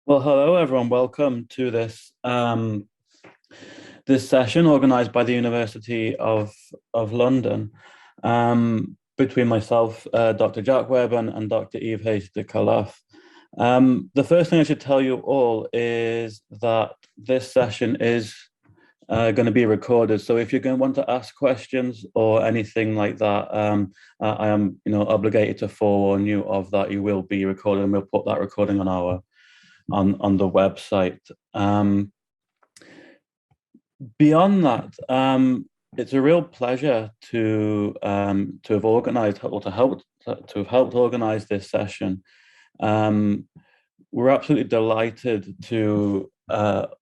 Well, hello everyone. Welcome to this session organised by the University of London between myself, Dr. Jack Webb, and Dr. Yves Hayes de Calaf. The first thing I should tell you all is that this session is going to be recorded. So if you're going to want to ask questions or anything like that, I am, obligated to forewarn you of that. You will be recorded, and we'll put that recording on on the website. Beyond that, it's a real pleasure to have organised or to have helped organise this session. We're absolutely delighted to welcome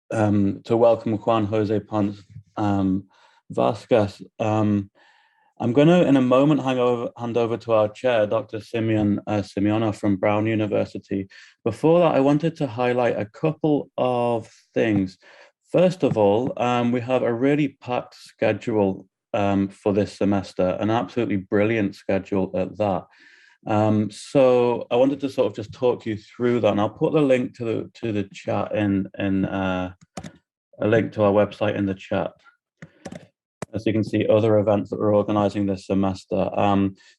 Juan José Ponce Vasquez. I'm going to, in a moment, hand over to our chair, Dr. Simeonov from Brown University. Before that, I wanted to highlight a couple of things. First of all, we have a really packed schedule for this semester, an absolutely brilliant schedule at that. So I wanted to sort of just talk you through that, and I'll put the link to the chat in a link to our website in the chat. As you can see, other events that we're organising this semester.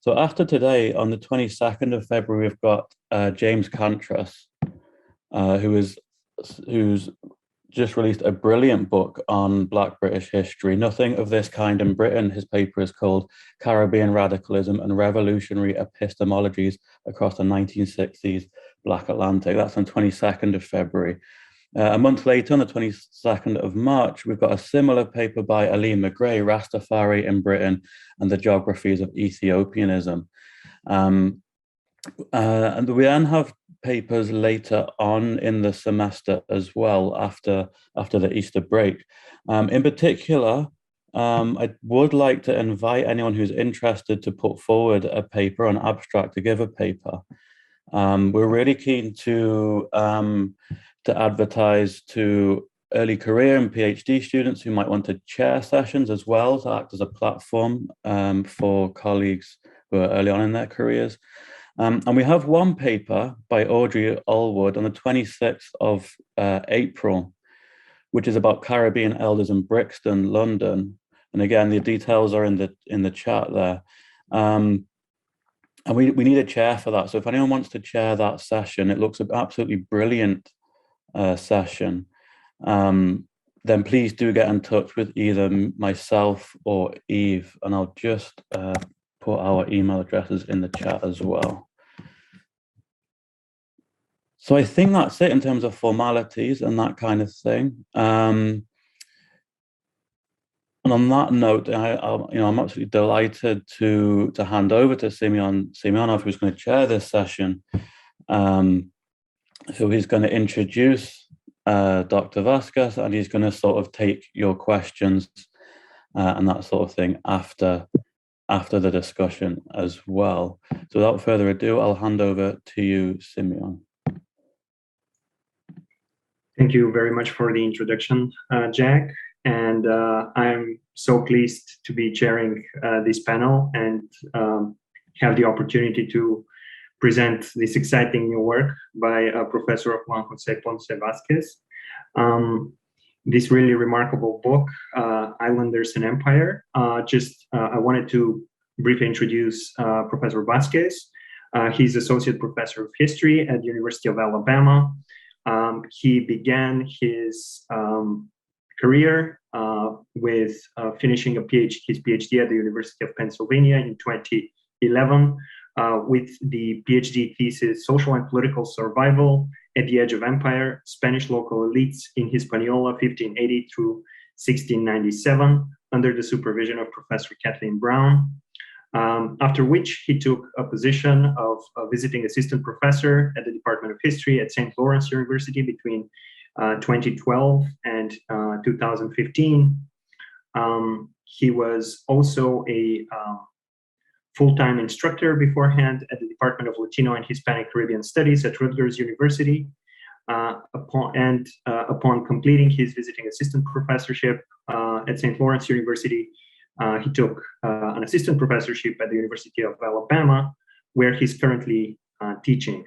So after today, on the 22nd of February, we've got James Cantras, who's just released a brilliant book on Black British history. Nothing of this kind in Britain. His paper is called Caribbean Radicalism and Revolutionary Epistemologies Across the 1960s Black Atlantic. That's on 22nd of February. A month later, on the 22nd of March, we've got a similar paper by Ali McGray, Rastafari in Britain and the Geographies of Ethiopianism. And we then have papers later on in the semester as well, after the Easter break. In particular, I would like to invite anyone who's interested to put forward a paper, an abstract, to give a paper. We're really keen to advertise to early career and PhD students who might want to chair sessions as well, to act as a platform for colleagues who are early on in their careers. And we have one paper by Audrey Allwood on the 26th of April, which is about Caribbean elders in Brixton, London. And again, the details are in the chat there. And we need a chair for that. So if anyone wants to chair that session, it looks an absolutely brilliant session, then please do get in touch with either myself or Eve, and I'll just put our email addresses in the chat as well. So I think that's it in terms of formalities and that kind of thing. And on that note, I'm absolutely delighted to hand over to Simeonov, who's going to chair this session. So he's going to introduce Dr. Vasquez, and he's going to sort of take your questions and that sort of thing after the discussion as well. So without further ado, I'll hand over to you, Simeon. Thank you very much for the introduction, Jack. And I'm so pleased to be chairing this panel and have the opportunity to present this exciting new work by Professor Juan José Ponce Vasquez. This really remarkable book, Islanders and Empire. I wanted to briefly introduce Professor Vasquez. He's Associate Professor of History at the University of Alabama. He began his career with finishing his PhD at the University of Pennsylvania in 2011. With the PhD thesis, Social and Political Survival at the Edge of Empire, Spanish Local Elites in Hispaniola, 1580 through 1697, under the supervision of Professor Kathleen Brown. After which he took a position of visiting assistant professor at the Department of History at St. Lawrence University between 2012 and 2015. He was also a full-time instructor beforehand at the Department of Latino and Hispanic Caribbean Studies at Rutgers University. Upon completing his visiting assistant professorship at St. Lawrence University, he took an assistant professorship at the University of Alabama, where he's currently teaching.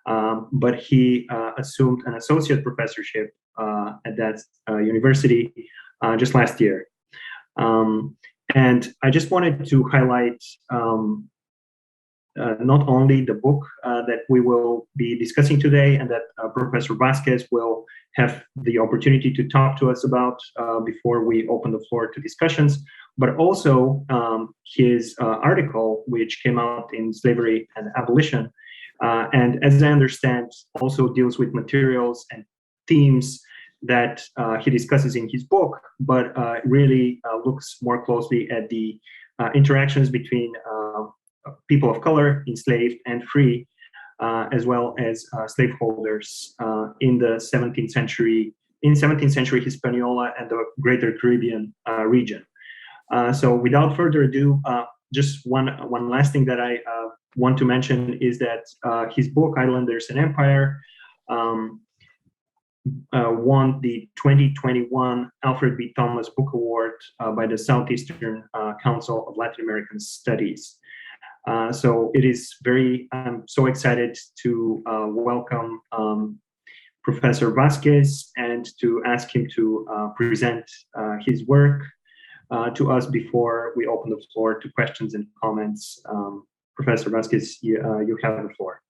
but he assumed an associate professorship at that university just last year. And I just wanted to highlight not only the book that we will be discussing today and that Professor Vasquez will have the opportunity to talk to us about before we open the floor to discussions, but also his article, which came out in Slavery and Abolition, and as I understand, also deals with materials and themes that he discusses in his book, but really looks more closely at the interactions between people of color, enslaved and free, as well as slaveholders in the 17th century, Hispaniola and the greater Caribbean region. So without further ado, just one last thing that I want to mention is that his book, Islanders and Empire, won the 2021 Alfred B. Thomas Book Award by the Southeastern Council of Latin American Studies. So it is I'm so excited to welcome Professor Vasquez and to ask him to present his work to us before we open the floor to questions and comments. Professor Vasquez, you have the floor.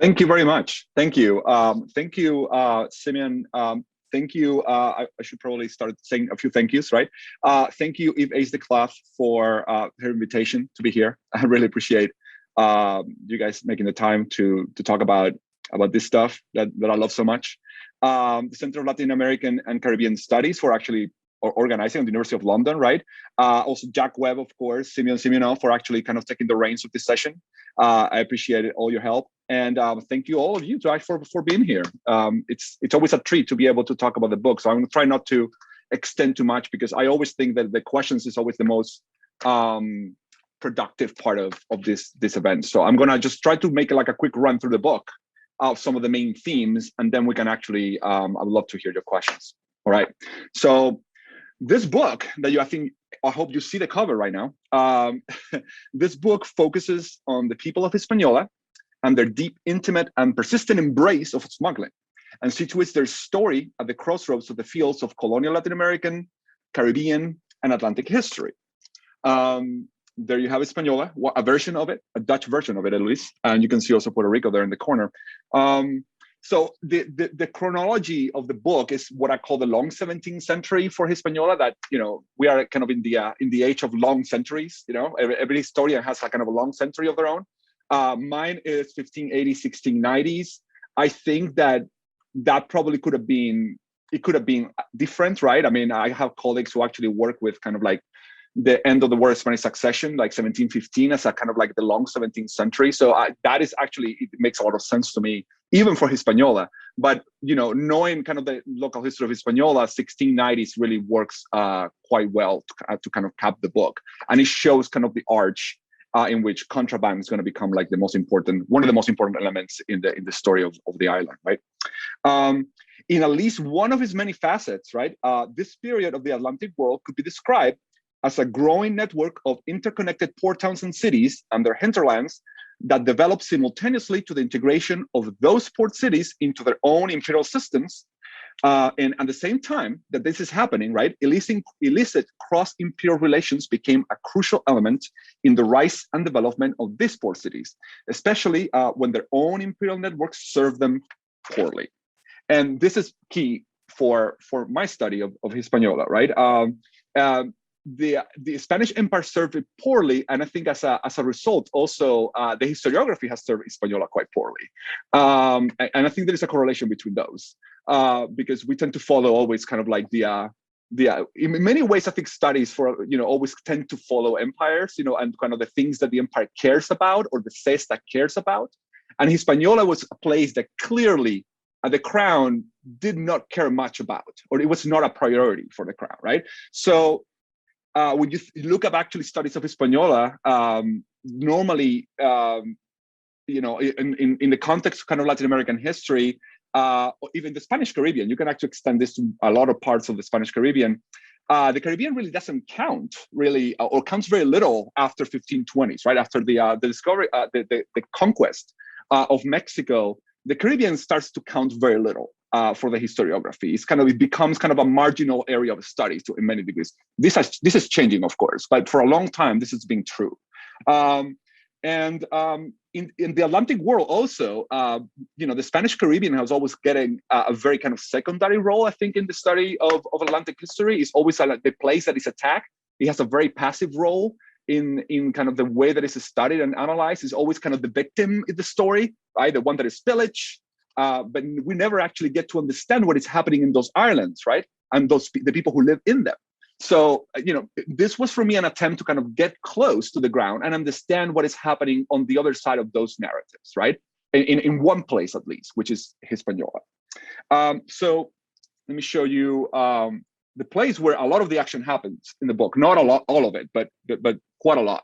Thank you very much. Thank you. Thank you, Simeon. Thank you. I should probably start saying a few thank yous, right? Thank you, Eve Ace the Cloth, for her invitation to be here. I really appreciate you guys making the time to talk about this stuff that I love so much. The Center of Latin American and Caribbean Studies for actually organizing at the University of London, right? Also Jack Webb, of course, Simeonov for actually kind of taking the reins of this session. I appreciate all your help. And thank you all of you for being here. It's always a treat to be able to talk about the book. So I'm going to try not to extend too much because I always think that the questions is always the most productive part of this event. So I'm going to just try to make like a quick run through the book of some of the main themes, and then we can actually, I would love to hear your questions. All right. So this book that I hope you see the cover right now. This book focuses on the people of Hispaniola and their deep, intimate, and persistent embrace of smuggling, and situates their story at the crossroads of the fields of colonial Latin American, Caribbean, and Atlantic history. There you have Hispaniola, a version of it, a Dutch version of it at least, and you can see also Puerto Rico there in the corner. So the chronology of the book is what I call the long 17th century for Hispaniola. That we are kind of in the age of long centuries. Every historian has a kind of a long century of their own. Mine is 1580s, 1690s. I think that probably could have been different, right? I mean, I have colleagues who actually work with kind of like the end of the War of Spanish Succession, like 1715 as a kind of like the long 17th century. So that is actually, it makes a lot of sense to me, even for Hispaniola. But, knowing kind of the local history of Hispaniola, 1690s really works quite well to kind of cap the book. And it shows kind of the arch in which contraband is going to become like one of the most important elements in the story of the island, right? In at least one of its many facets, right, this period of the Atlantic world could be described as a growing network of interconnected port towns and cities and their hinterlands that develop simultaneously to the integration of those port cities into their own imperial systems. And at the same time that this is happening, right, illicit cross-imperial relations became a crucial element in the rise and development of these port cities, especially when their own imperial networks served them poorly. And this is key for my study of Hispaniola, right? The Spanish Empire served it poorly, and I think as a result, also the historiography has served Hispaniola quite poorly. And I think there is a correlation between those because we tend to follow always kind of like in many ways, I think studies always tend to follow empires, and kind of the things that the empire cares about or the state that cares about. And Hispaniola was a place that clearly the crown did not care much about, or it was not a priority for the crown, right? So when you look at actually studies of Hispaniola, normally, in the context of kind of Latin American history, or even the Spanish Caribbean, you can actually extend this to a lot of parts of the Spanish Caribbean. The Caribbean really doesn't count really, or counts very little after 1520s, right? After the discovery, the conquest of Mexico, the Caribbean starts to count very little for the historiography. It becomes kind of a marginal area of study in many degrees. This is changing, of course, but for a long time, this has been true. In the Atlantic world also, the Spanish Caribbean was always getting a very kind of secondary role, I think, in the study of Atlantic history. It's always the place that is attacked. It has a very passive role in kind of the way that it's studied and analyzed. Is always kind of the victim in the story, right? The one that is pillaged. But we never actually get to understand what is happening in those islands, right? And the people who live in them. So, this was for me an attempt to kind of get close to the ground and understand what is happening on the other side of those narratives, right? In one place at least, which is Hispaniola. So let me show you the place where a lot of the action happens in the book. Not a lot, all of it, but quite a lot.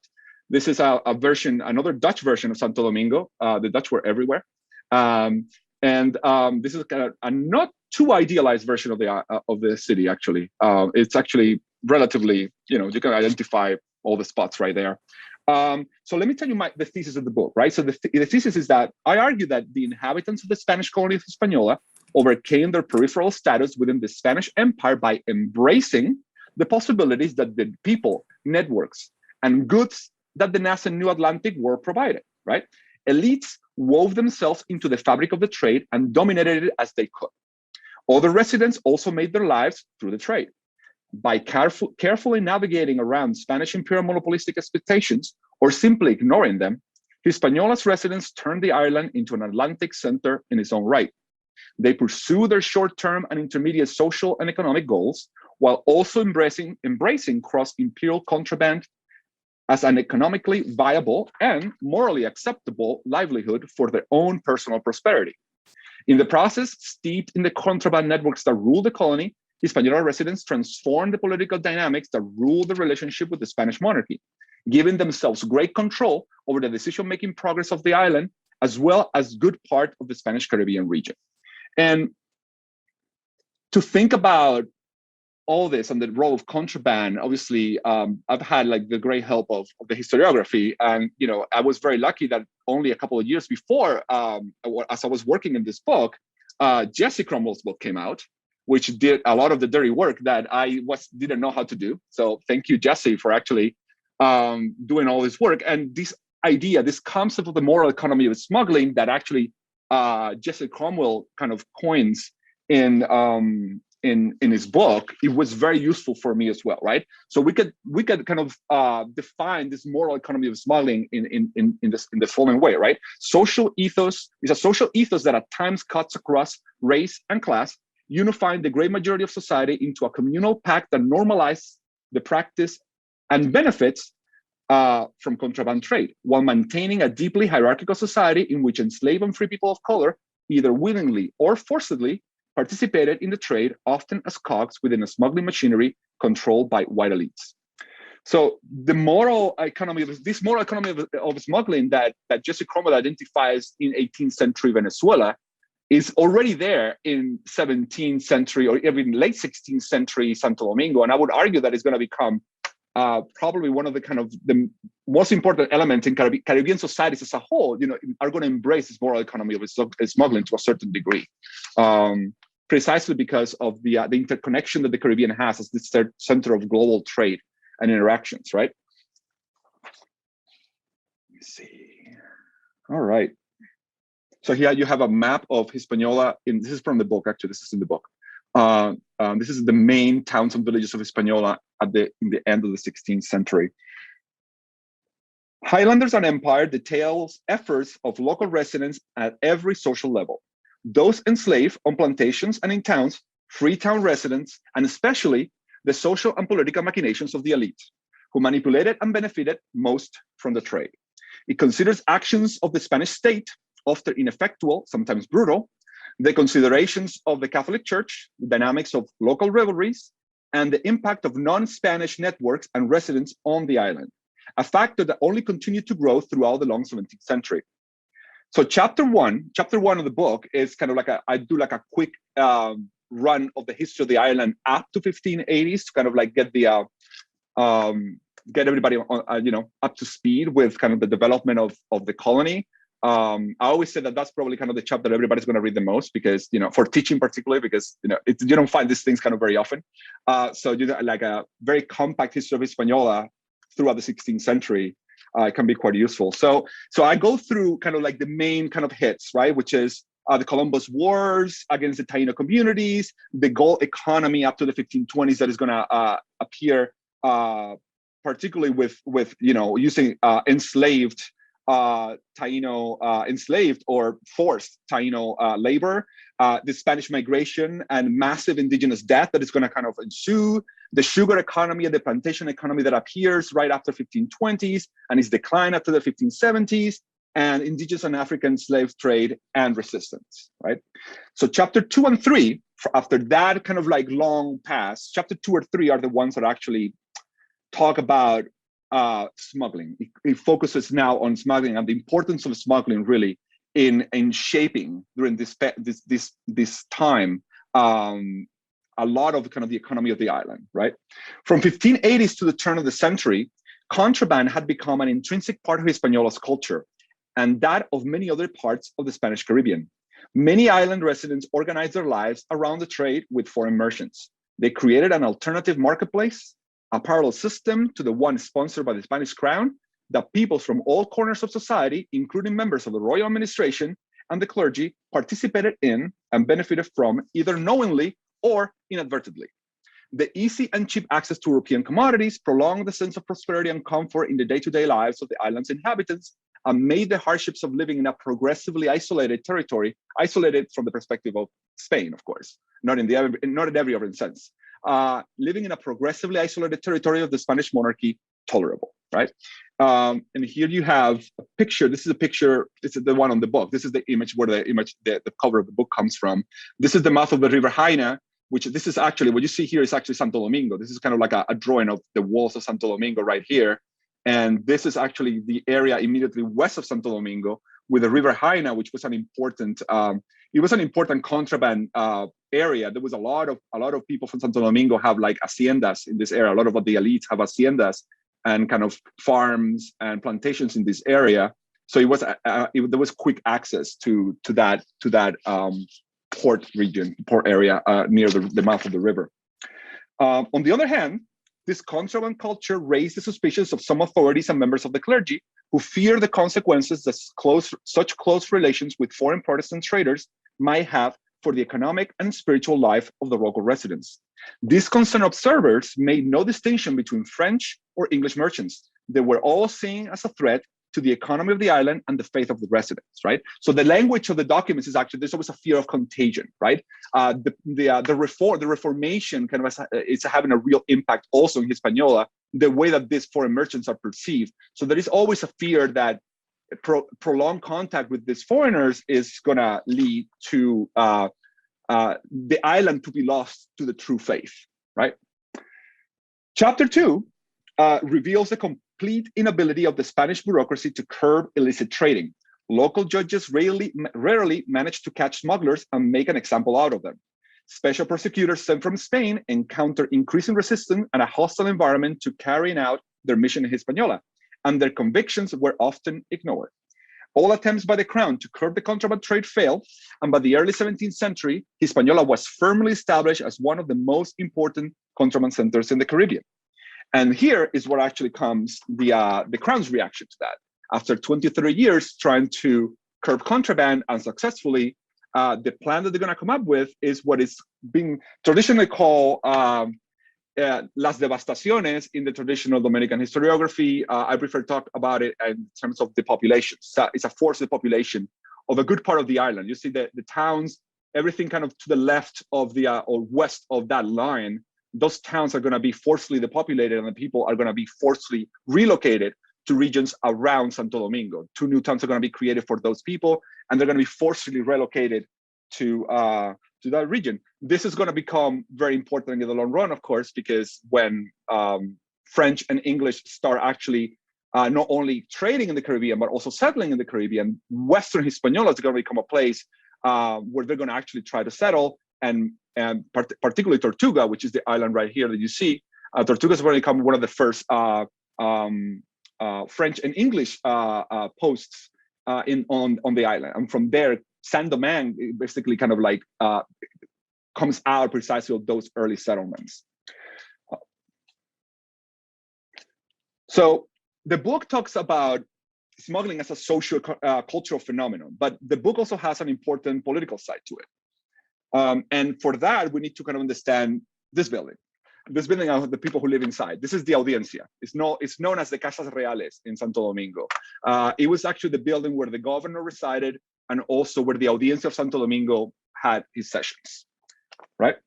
This is a version, another Dutch version of Santo Domingo. The Dutch were everywhere. This is kind of a not too idealized version of the city, actually. It's actually relatively, you can identify all the spots right there. So let me tell you the thesis of the book, right? So the thesis is that I argue that the inhabitants of the Spanish colony of Hispaniola overcame their peripheral status within the Spanish Empire by embracing the possibilities that the people, networks, and goods that the nascent New Atlantic world provided, right? Elites wove themselves into the fabric of the trade and dominated it as they could. Other residents also made their lives through the trade. By carefully navigating around Spanish imperial monopolistic expectations or simply ignoring them, Hispaniola's residents turned the island into an Atlantic center in its own right. They pursue their short-term and intermediate social and economic goals while also embracing cross-imperial contraband as an economically viable and morally acceptable livelihood for their own personal prosperity. In the process, steeped in the contraband networks that rule the colony, Hispaniola residents transformed the political dynamics that rule the relationship with the Spanish monarchy, giving themselves great control over the decision-making progress of the island, as well as good part of the Spanish Caribbean region. And to think about all this and the role of contraband, obviously, I've had the great help of the historiography. And, I was very lucky that only a couple of years before, as I was working in this book, Jesse Cromwell's book came out, which did a lot of the dirty work that I didn't know how to do. So thank you, Jesse, for actually doing all this work. And this idea, this concept of the moral economy of smuggling that actually Jesse Cromwell kind of coins in his book, it was very useful for me as well, right? So we could kind of define this moral economy of smuggling in the following way, right? Social ethos is a social ethos that at times cuts across race and class, unifying the great majority of society into a communal pact that normalizes the practice and benefits from contraband trade, while maintaining a deeply hierarchical society in which enslaved and free people of color, either willingly or forcibly, participated in the trade, often as cogs within a smuggling machinery controlled by white elites. So the moral economy of smuggling that Jesse Cromwell identifies in 18th century Venezuela is already there in 17th century or even late 16th century Santo Domingo. And I would argue that it's going to become probably one of the most important elements in Caribbean societies as a whole, are going to embrace this moral economy of smuggling to a certain degree. Precisely because of the interconnection that the Caribbean has as this center of global trade and interactions, right? Let me see. All right. So here you have a map of Hispaniola. This is from the book, actually. This is in the book. This is the main towns and villages of Hispaniola in the end of the 16th century. Highlanders and Empire details efforts of local residents at every social level. Those enslaved on plantations and in towns, Freetown residents, and especially the social and political machinations of the elite, who manipulated and benefited most from the trade. It considers actions of the Spanish state, often ineffectual, sometimes brutal, the considerations of the Catholic Church, the dynamics of local rivalries, and the impact of non-Spanish networks and residents on the island, a factor that only continued to grow throughout the long 17th century. So chapter one of the book is kind of I do a quick run of the history of the island up to 1580s to kind of get the get everybody on, up to speed with kind of the development of the colony. I always say that that's probably kind of the chapter everybody's going to read the most, because, for teaching particularly, because, you don't find these things kind of very often. So like a very compact history of Hispaniola throughout the 16th century can be quite useful. So I go through kind of like the main kind of hits, right? Which is the Columbus Wars against the Taino communities, the gold economy up to the 1520s that is going to appear, particularly with using enslaved Taino enslaved or forced Taino labor, the Spanish migration and massive indigenous death that is going to kind of ensue, the sugar economy and the plantation economy that appears right after 1520s and is decline after the 1570s, and indigenous and African slave trade and resistance, right? So chapter 2 and 3, after that kind of like long pass, chapter 2 or 3 are the ones that actually talk about smuggling. It focuses now on smuggling and the importance of smuggling really in shaping during this time a lot of kind of the economy of the island, right? From 1580s to the turn of the century, contraband had become an intrinsic part of Hispaniola's culture and that of many other parts of the Spanish Caribbean. Many island residents organized their lives around the trade with foreign merchants. They created an alternative marketplace, a parallel system to the one sponsored by the Spanish crown, that peoples from all corners of society, including members of the royal administration and the clergy, participated in and benefited from either knowingly or inadvertently. The easy and cheap access to European commodities prolonged the sense of prosperity and comfort in the day-to-day lives of the island's inhabitants and made the hardships of living in a progressively isolated territory, isolated from the perspective of Spain, of course, not in every other sense. Living in a progressively isolated territory of the Spanish monarchy tolerable, right? And here you have a picture. This is a picture. This is the one on the book. This is the image where the cover of the book comes from. This is the mouth of the River Jaina, which this is actually, what you see here is actually Santo Domingo. This is kind of like a drawing of the walls of Santo Domingo right here. And this is actually the area immediately west of Santo Domingo with the River Jaina, which was an important, contraband area. There was a lot of people from Santo Domingo have like haciendas in this area. A lot of the elites have haciendas and kind of farms and plantations in this area. So there was quick access to that port area near the mouth of the river. On the other hand, this contraband culture raised the suspicions of some authorities and members of the clergy who feared the consequences that such close relations with foreign Protestant traders might have for the economic and spiritual life of the local residents. These concerned observers made no distinction between French or English merchants. They were all seen as a threat to the economy of the island and the faith of the residents, right? So the language of the documents is actually, there's always a fear of contagion, right? The Reformation kind of is having a real impact also in Hispaniola, the way that these foreign merchants are perceived. So there is always a fear that prolonged contact with these foreigners is gonna lead to the island to be lost to the true faith, right? Chapter 2 reveals the complete inability of the Spanish bureaucracy to curb illicit trading. Local judges rarely manage to catch smugglers and make an example out of them. Special prosecutors sent from Spain encounter increasing resistance and a hostile environment to carrying out their mission in Hispaniola, and their convictions were often ignored. All attempts by the crown to curb the contraband trade failed, and by the early 17th century, Hispaniola was firmly established as one of the most important contraband centers in the Caribbean. And here is where actually comes the crown's reaction to that. After 23 years trying to curb contraband unsuccessfully, the plan that they're going to come up with is what is being traditionally called las devastaciones in the traditional Dominican historiography. I prefer to talk about it in terms of the population. So it's a forced population of a good part of the island. You see the towns, everything kind of to the left of the or west of that line. Those towns are going to be forcibly depopulated, and the people are going to be forcibly relocated to regions around Santo Domingo. 2 new towns are going to be created for those people, and they're going to be forcibly relocated to that region. This is going to become very important in the long run, of course, because when French and English start actually not only trading in the Caribbean, but also settling in the Caribbean, Western Hispaniola is going to become a place where they're going to actually try to settle, and particularly Tortuga, which is the island right here that you see. Tortuga is going to become one of the first French and English posts on the island. And from there, Saint-Domingue basically kind of like comes out precisely of those early settlements. So the book talks about smuggling as a social cultural phenomenon, but the book also has an important political side to it. And for that, we need to kind of understand this building. This building are the people who live inside. This is the Audiencia. It's known as the Casas Reales in Santo Domingo. It was actually the building where the governor resided and also where the Audiencia of Santo Domingo had his sessions, right?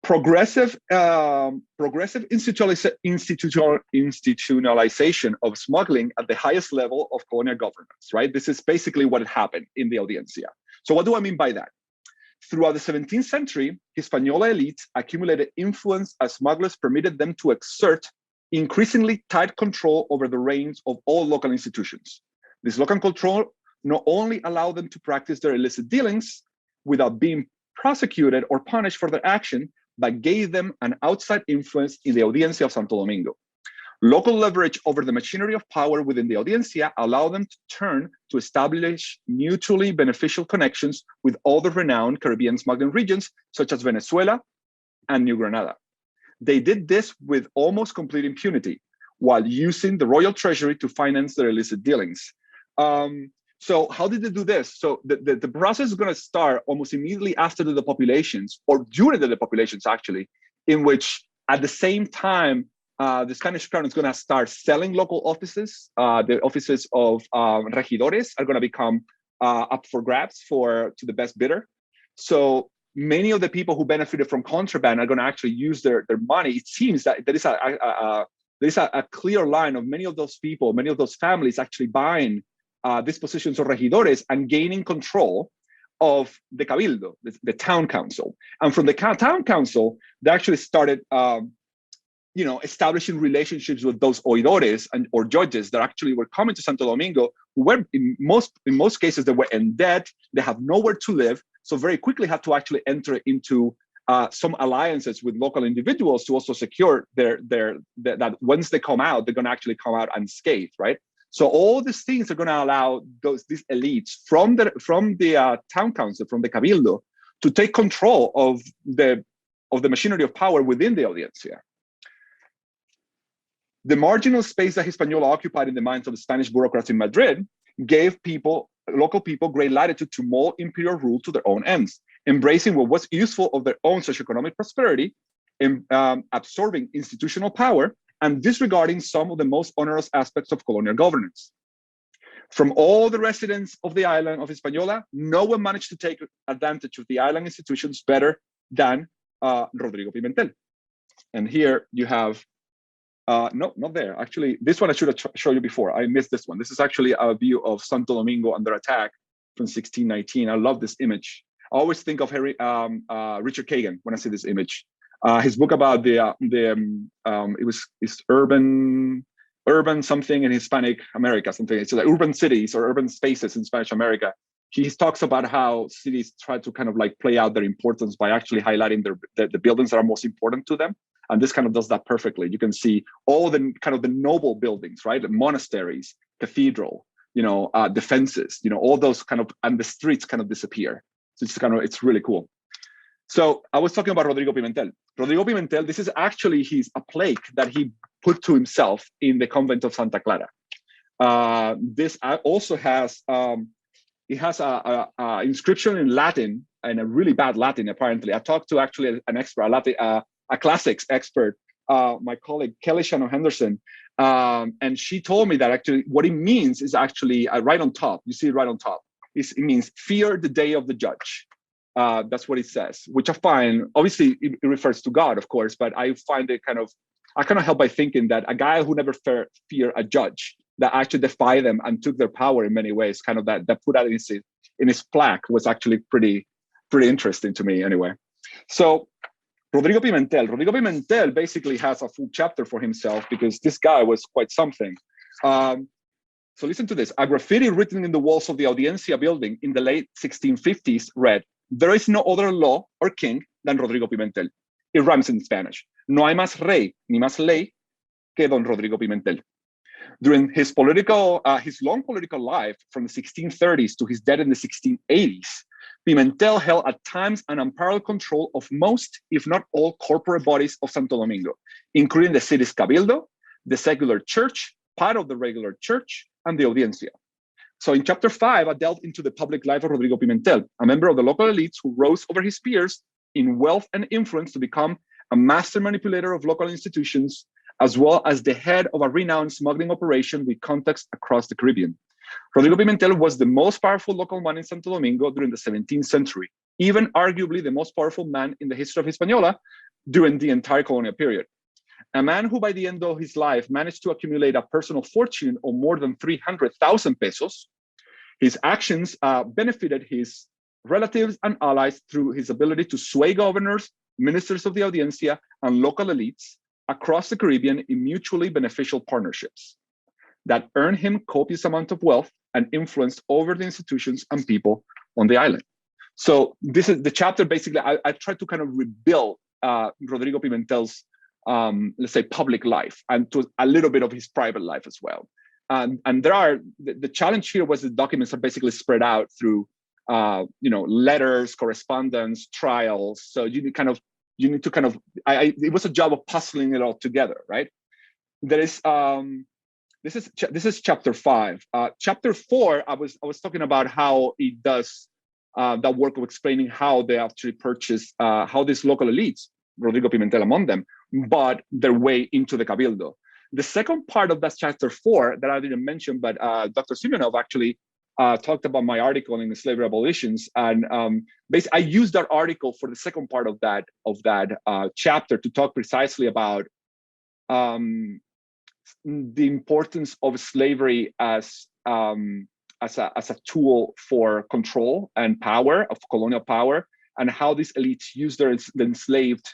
Progressive institutionalization of smuggling at the highest level of colonial governance, right? This is basically what happened in the Audiencia. So what do I mean by that? Throughout the 17th century, Hispaniola elites accumulated influence as smugglers permitted them to exert increasingly tight control over the reins of all local institutions. This local control not only allowed them to practice their illicit dealings without being prosecuted or punished for their action, but gave them an outside influence in the Audiencia of Santo Domingo. Local leverage over the machinery of power within the Audiencia allowed them to turn to establish mutually beneficial connections with other renowned Caribbean smuggling regions, such as Venezuela and New Granada. They did this with almost complete impunity, while using the royal treasury to finance their illicit dealings. So how did they do this? So the process is going to start almost immediately after the depopulations, or during the depopulations actually, in which at the same time, the Spanish crown is going to start selling local offices. The offices of regidores are going to become up for grabs to the best bidder. So many of the people who benefited from contraband are going to actually use their money. It seems that there is a clear line of many of those people, many of those families actually buying these positions of regidores and gaining control of the cabildo, the town council. And from the town council, they actually started establishing relationships with those oidores or judges that actually were coming to Santo Domingo, who were in most cases they were in debt, they have nowhere to live, so very quickly had to actually enter into some alliances with local individuals to also secure that once they come out, they're going to actually come out unscathed, right? So all these things are going to allow these elites from the town council, from the cabildo, to take control of the machinery of power within the Audiencia. The marginal space that Hispaniola occupied in the minds of the Spanish bureaucrats in Madrid gave local people great latitude to mold imperial rule to their own ends, embracing what was useful of their own socioeconomic prosperity, absorbing institutional power, and disregarding some of the most onerous aspects of colonial governance. From all the residents of the island of Hispaniola, no one managed to take advantage of the island institutions better than Rodrigo Pimentel. And here you have no, not there. Actually, this one I should have shown you before. I missed this one. This is actually a view of Santo Domingo under attack from 1619. I love this image. I always think of Richard Kagan when I see this image. His book about it's urban something in Hispanic America, something. It's like urban cities or urban spaces in Spanish America. He talks about how cities try to kind of like play out their importance by actually highlighting the buildings that are most important to them. And this kind of does that perfectly. You can see all the kind of the noble buildings, right? The monasteries, cathedral, defenses, all those kind of, and the streets kind of disappear. So it's really cool. So I was talking about Rodrigo Pimentel. Rodrigo Pimentel, this is actually a plaque that he put to himself in the convent of Santa Clara. This also has, it has a inscription in Latin, and a really bad Latin, apparently. I talked to actually an expert, a classics expert, my colleague Kelly Shannon Henderson, and she told me that actually what it means is actually right on top. You see it right on top. It means fear the day of the judge. That's what it says, which I find, obviously it refers to God, of course, but I find it I kind of help by thinking that a guy who never feared a judge, that actually defied them and took their power in many ways, kind of that put that in his plaque was actually pretty interesting to me anyway. So Rodrigo Pimentel basically has a full chapter for himself because this guy was quite something. So listen to this. A graffiti written in the walls of the Audiencia building in the late 1650s read, "There is no other law or king than Rodrigo Pimentel." It rhymes in Spanish. No hay más rey ni más ley que don Rodrigo Pimentel. During his long political life from the 1630s to his death in the 1680s, Pimentel held at times an unparalleled control of most, if not all, corporate bodies of Santo Domingo, including the city's cabildo, the secular church, part of the regular church, and the audiencia. So in chapter 5, I delved into the public life of Rodrigo Pimentel, a member of the local elites who rose over his peers in wealth and influence to become a master manipulator of local institutions, as well as the head of a renowned smuggling operation with contacts across the Caribbean. Rodrigo Pimentel was the most powerful local man in Santo Domingo during the 17th century, even arguably the most powerful man in the history of Hispaniola during the entire colonial period. A man who by the end of his life managed to accumulate a personal fortune of more than 300,000 pesos. His actions benefited his relatives and allies through his ability to sway governors, ministers of the audiencia, and local elites across the Caribbean in mutually beneficial partnerships that earned him copious amount of wealth and influence over the institutions and people on the island. So this is the chapter. Basically, I tried to kind of rebuild Rodrigo Pimentel's, let's say, public life and to a little bit of his private life as well. And there are, the challenge here was the documents are basically spread out through, letters, correspondence, trials. So you need to kind of, it was a job of puzzling it all together, right? There is, this is chapter 5. Chapter 4, I was talking about how it does that work of explaining how they actually purchase, how these local elites, Rodrigo Pimentel among them, bought their way into the Cabildo. The second part of that chapter 4 that I didn't mention, but Dr. Simeonov actually talked about my article in the Slavery Abolitions, and basically I used that article for the second part of that chapter to talk precisely about the importance of slavery as a tool for control and power of colonial power, and how these elites use the enslaved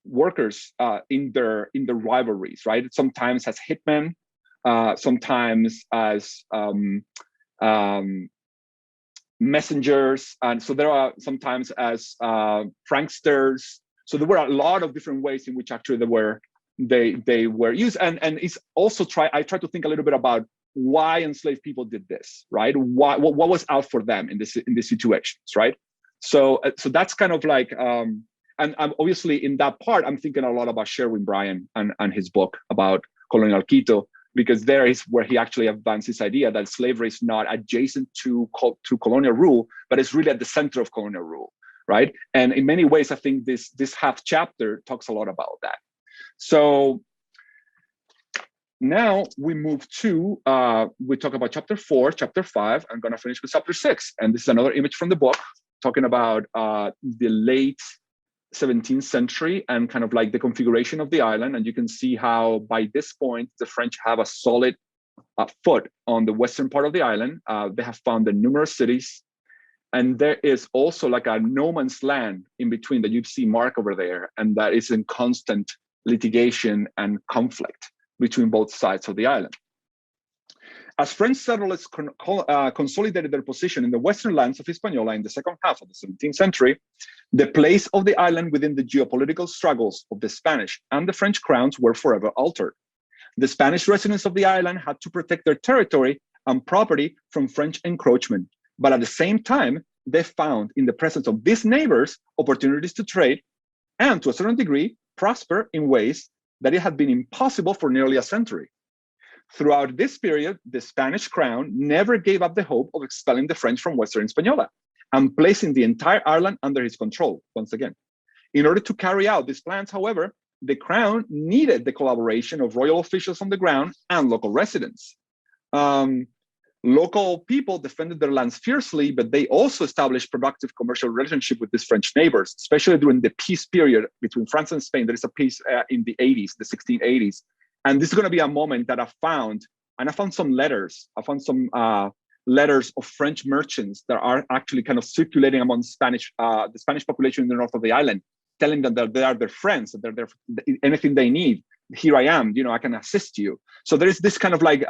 workers in their rivalries, right? Sometimes as hitmen, sometimes as messengers, and so there are sometimes as pranksters. So there were a lot of different ways in which actually they were used, and it's also I try to think a little bit about why enslaved people did this, right? What was out for them in these situations, right? So that's kind of like, and I'm obviously in that part, I'm thinking a lot about Sherwin Bryan and his book about colonial Quito, because there is where he actually advanced this idea that slavery is not adjacent to colonial rule, but it's really at the center of colonial rule, right? And in many ways, I think this half chapter talks a lot about that. So now we move to, we talk about chapter 4, chapter 5. I'm gonna finish with chapter 6. And this is another image from the book talking about the late 17th century and kind of like the configuration of the island. And you can see how by this point, the French have a solid foot on the western part of the island. They have founded numerous cities. And there is also like a no man's land in between that you see mark over there. And that is in constant litigation and conflict between both sides of the island. As French settlers consolidated their position in the western lands of Hispaniola in the second half of the 17th century, the place of the island within the geopolitical struggles of the Spanish and the French crowns were forever altered. The Spanish residents of the island had to protect their territory and property from French encroachment, but at the same time, they found in the presence of these neighbors opportunities to trade and, to a certain degree, prosper in ways that it had been impossible for nearly a century. Throughout this period, the Spanish crown never gave up the hope of expelling the French from Western Hispaniola and placing the entire island under his control once again. In order to carry out these plans, however, the crown needed the collaboration of royal officials on the ground and local residents. Local people defended their lands fiercely, but they also established productive commercial relationship with these French neighbors, especially during the peace period between France and Spain. There is a peace in the 80s, the 1680s. And this is going to be a moment that I found some letters. I found some letters of French merchants that are actually kind of circulating among the Spanish population in the north of the island, telling them that they are their friends, that they're there for anything they need. Here I am, I can assist you. So there is this kind of like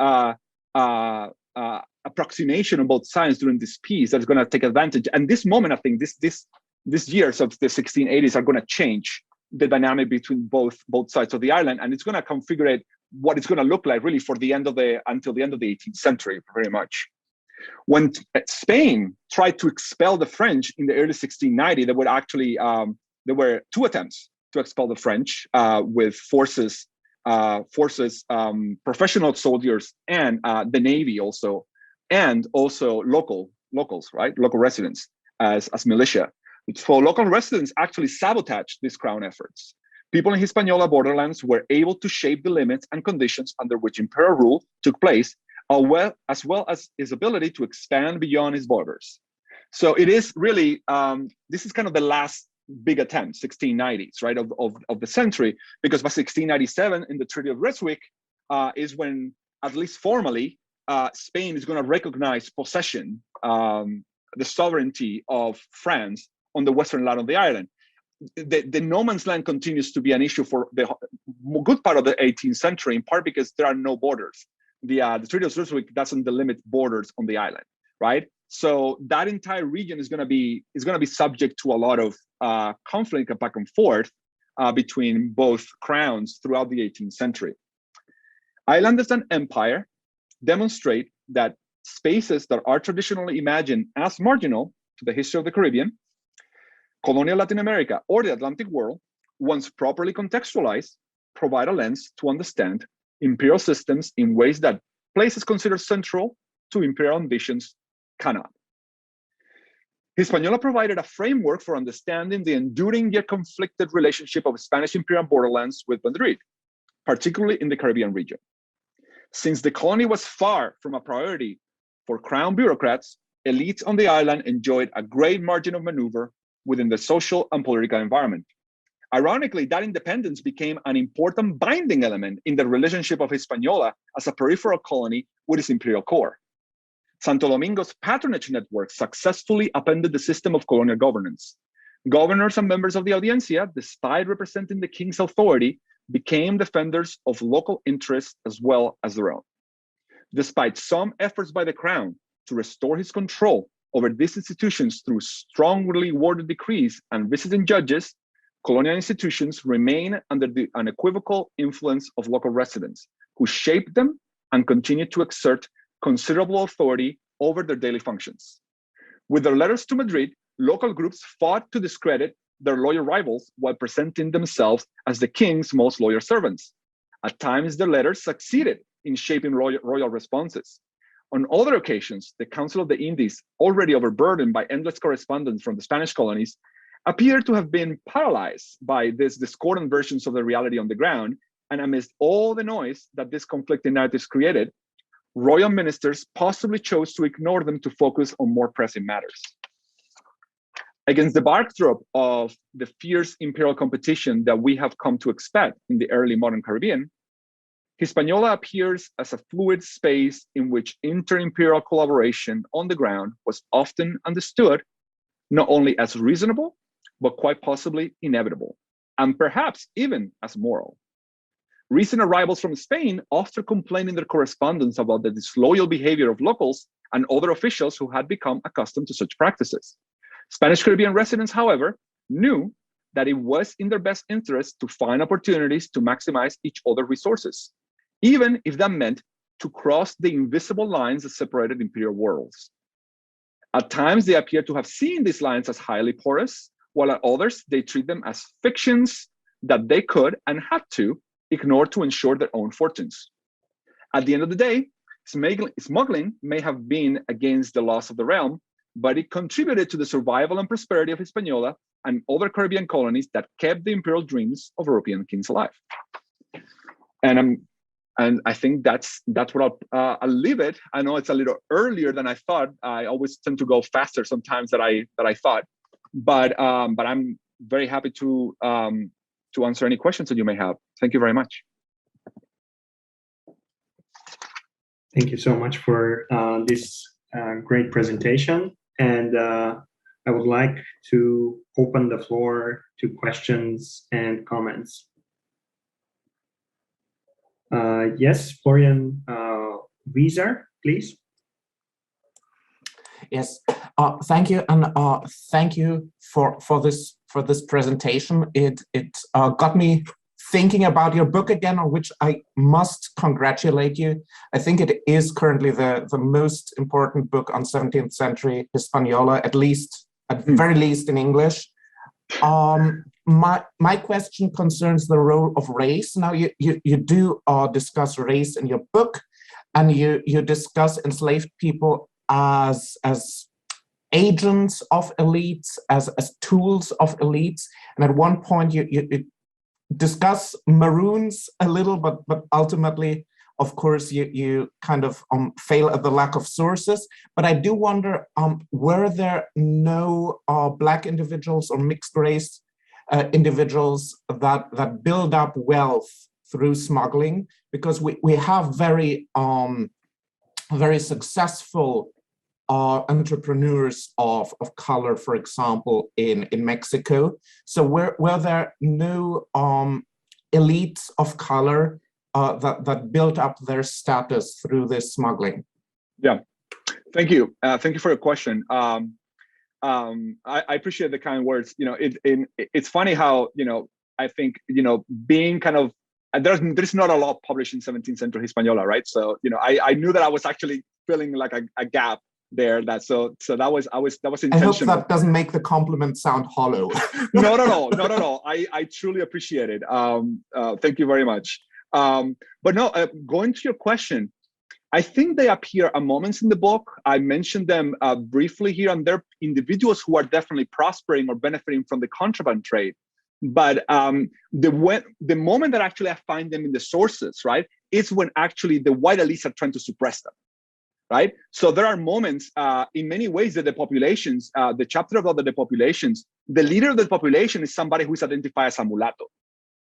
approximation on both sides during this peace that's going to take advantage. And this moment, I think, these years of the 1680s are going to change the dynamic between both sides of the island, and it's going to configure what it's going to look like really for the end of until the end of the 18th century, very much. When Spain tried to expel the French in the early 1690, there were actually there were two attempts to expel the French with professional soldiers and the Navy also, and also locals, right? Local residents as militia. So local residents actually sabotaged these crown efforts. People in Hispaniola borderlands were able to shape the limits and conditions under which imperial rule took place, as well as his ability to expand beyond his borders. So it is really, this is kind of the last big attempt, 1690s, right, of the century, because by 1697 in the Treaty of Ryswick is when, at least formally, Spain is going to recognize possession, the sovereignty of France on the western line of the island. The no man's land continues to be an issue for the good part of the 18th century, in part because there are no borders. The Treaty of Ryswick doesn't delimit borders on the island, right? So that entire region is going to be subject to a lot of conflict back and forth between both crowns throughout the 18th century. Islanders and empire demonstrate that spaces that are traditionally imagined as marginal to the history of the Caribbean, colonial Latin America, or the Atlantic world, once properly contextualized, provide a lens to understand imperial systems in ways that places considered central to imperial ambitions cannot. Hispaniola provided a framework for understanding the enduring yet conflicted relationship of Spanish imperial borderlands with Madrid, particularly in the Caribbean region. Since the colony was far from a priority for crown bureaucrats, elites on the island enjoyed a great margin of maneuver within the social and political environment. Ironically, that independence became an important binding element in the relationship of Hispaniola as a peripheral colony with its imperial core. Santo Domingo's patronage network successfully upended the system of colonial governance. Governors and members of the Audiencia, despite representing the king's authority, became defenders of local interests as well as their own. Despite some efforts by the crown to restore his control over these institutions through strongly worded decrees and visiting judges, colonial institutions remain under the unequivocal influence of local residents, who shaped them and continue to exert considerable authority over their daily functions. With their letters to Madrid, local groups fought to discredit their loyal rivals while presenting themselves as the king's most loyal servants. At times, their letters succeeded in shaping royal responses. On other occasions, the Council of the Indies, already overburdened by endless correspondence from the Spanish colonies, appear to have been paralyzed by these discordant versions of the reality on the ground, and amidst all the noise that this conflicting narratives created, royal ministers possibly chose to ignore them to focus on more pressing matters. Against the backdrop of the fierce imperial competition that we have come to expect in the early modern Caribbean, Hispaniola appears as a fluid space in which inter-imperial collaboration on the ground was often understood not only as reasonable, but quite possibly inevitable, and perhaps even as moral. Recent arrivals from Spain often complained in their correspondence about the disloyal behavior of locals and other officials who had become accustomed to such practices. Spanish Caribbean residents, however, knew that it was in their best interest to find opportunities to maximize each other's resources, even if that meant to cross the invisible lines that separated imperial worlds. At times, they appear to have seen these lines as highly porous, while at others, they treat them as fictions that they could and had to ignore to ensure their own fortunes. At the end of the day, smuggling may have been against the laws of the realm, but it contributed to the survival and prosperity of Hispaniola and other Caribbean colonies that kept the imperial dreams of European kings alive. And I think that's what I'll leave it. I know it's a little earlier than I thought. I always tend to go faster sometimes than I thought, but I'm very happy to answer any questions that you may have. Thank you very much. Thank you so much for this great presentation. And I would like to open the floor to questions and comments. Yes, Florian Wieser, please. Yes, thank you, and thank you for this presentation. It got me thinking about your book again, on which I must congratulate you. I think it is currently the most important book on 17th century Hispaniola, at very least in English. My question concerns the role of race. Now, you do discuss race in your book, and you discuss enslaved people as agents of elites, as tools of elites. And at one point you discuss maroons a little, but ultimately, of course, you kind of fail at the lack of sources. But I do wonder, were there no Black individuals or mixed race individuals that build up wealth through smuggling? Because we have very successful entrepreneurs of color, for example, in Mexico. So were there no elites of color that built up their status through this smuggling? Yeah, thank you. Thank you for your question. I appreciate the kind words. You know, it's funny how, you know, I think, you know, being kind of, there's not a lot published in 17th century Hispaniola, right? So, you know, I knew that I was actually feeling like a gap there. So that was intentional. I hope that doesn't make the compliment sound hollow. Not at all. I truly appreciate it. Thank you very much. But no, going to your question, I think they appear at moments in the book. I mentioned them briefly here, and they're individuals who are definitely prospering or benefiting from the contraband trade. But the moment that actually I find them in the sources, right, is when actually the white elites are trying to suppress them, right? So there are moments, in many ways, that the populations, the chapter about the depopulations, the leader of the population is somebody who is identified as a mulatto.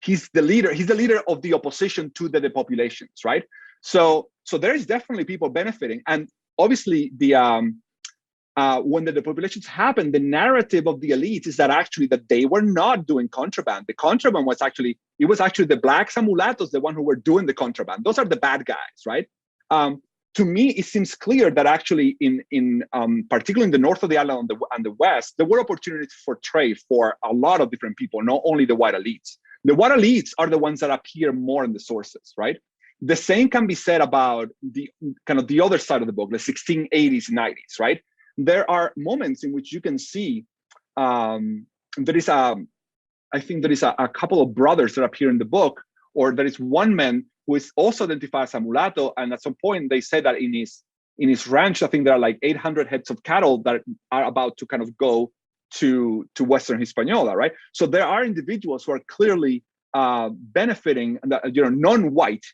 He's the leader of the opposition to the depopulations, right? So there is definitely people benefiting. And obviously, when the depopulations happened, the narrative of the elites is that actually that they were not doing contraband. The contraband was actually the blacks and mulattoes, the one who were doing the contraband. Those are the bad guys, right? To me, it seems clear that actually in particularly in the north of the island and the west, there were opportunities for trade for a lot of different people, not only the white elites. The white elites are the ones that appear more in the sources, right? The same can be said about the kind of the other side of the book, the 1680s, 90s, right? There are moments in which you can see I think there is a couple of brothers that appear in the book, or there is one man who is also identified as a mulatto, and at some point they say that in his ranch, I think there are like 800 heads of cattle that are about to kind of go to Western Hispaniola, right? So there are individuals who are clearly benefiting, non-white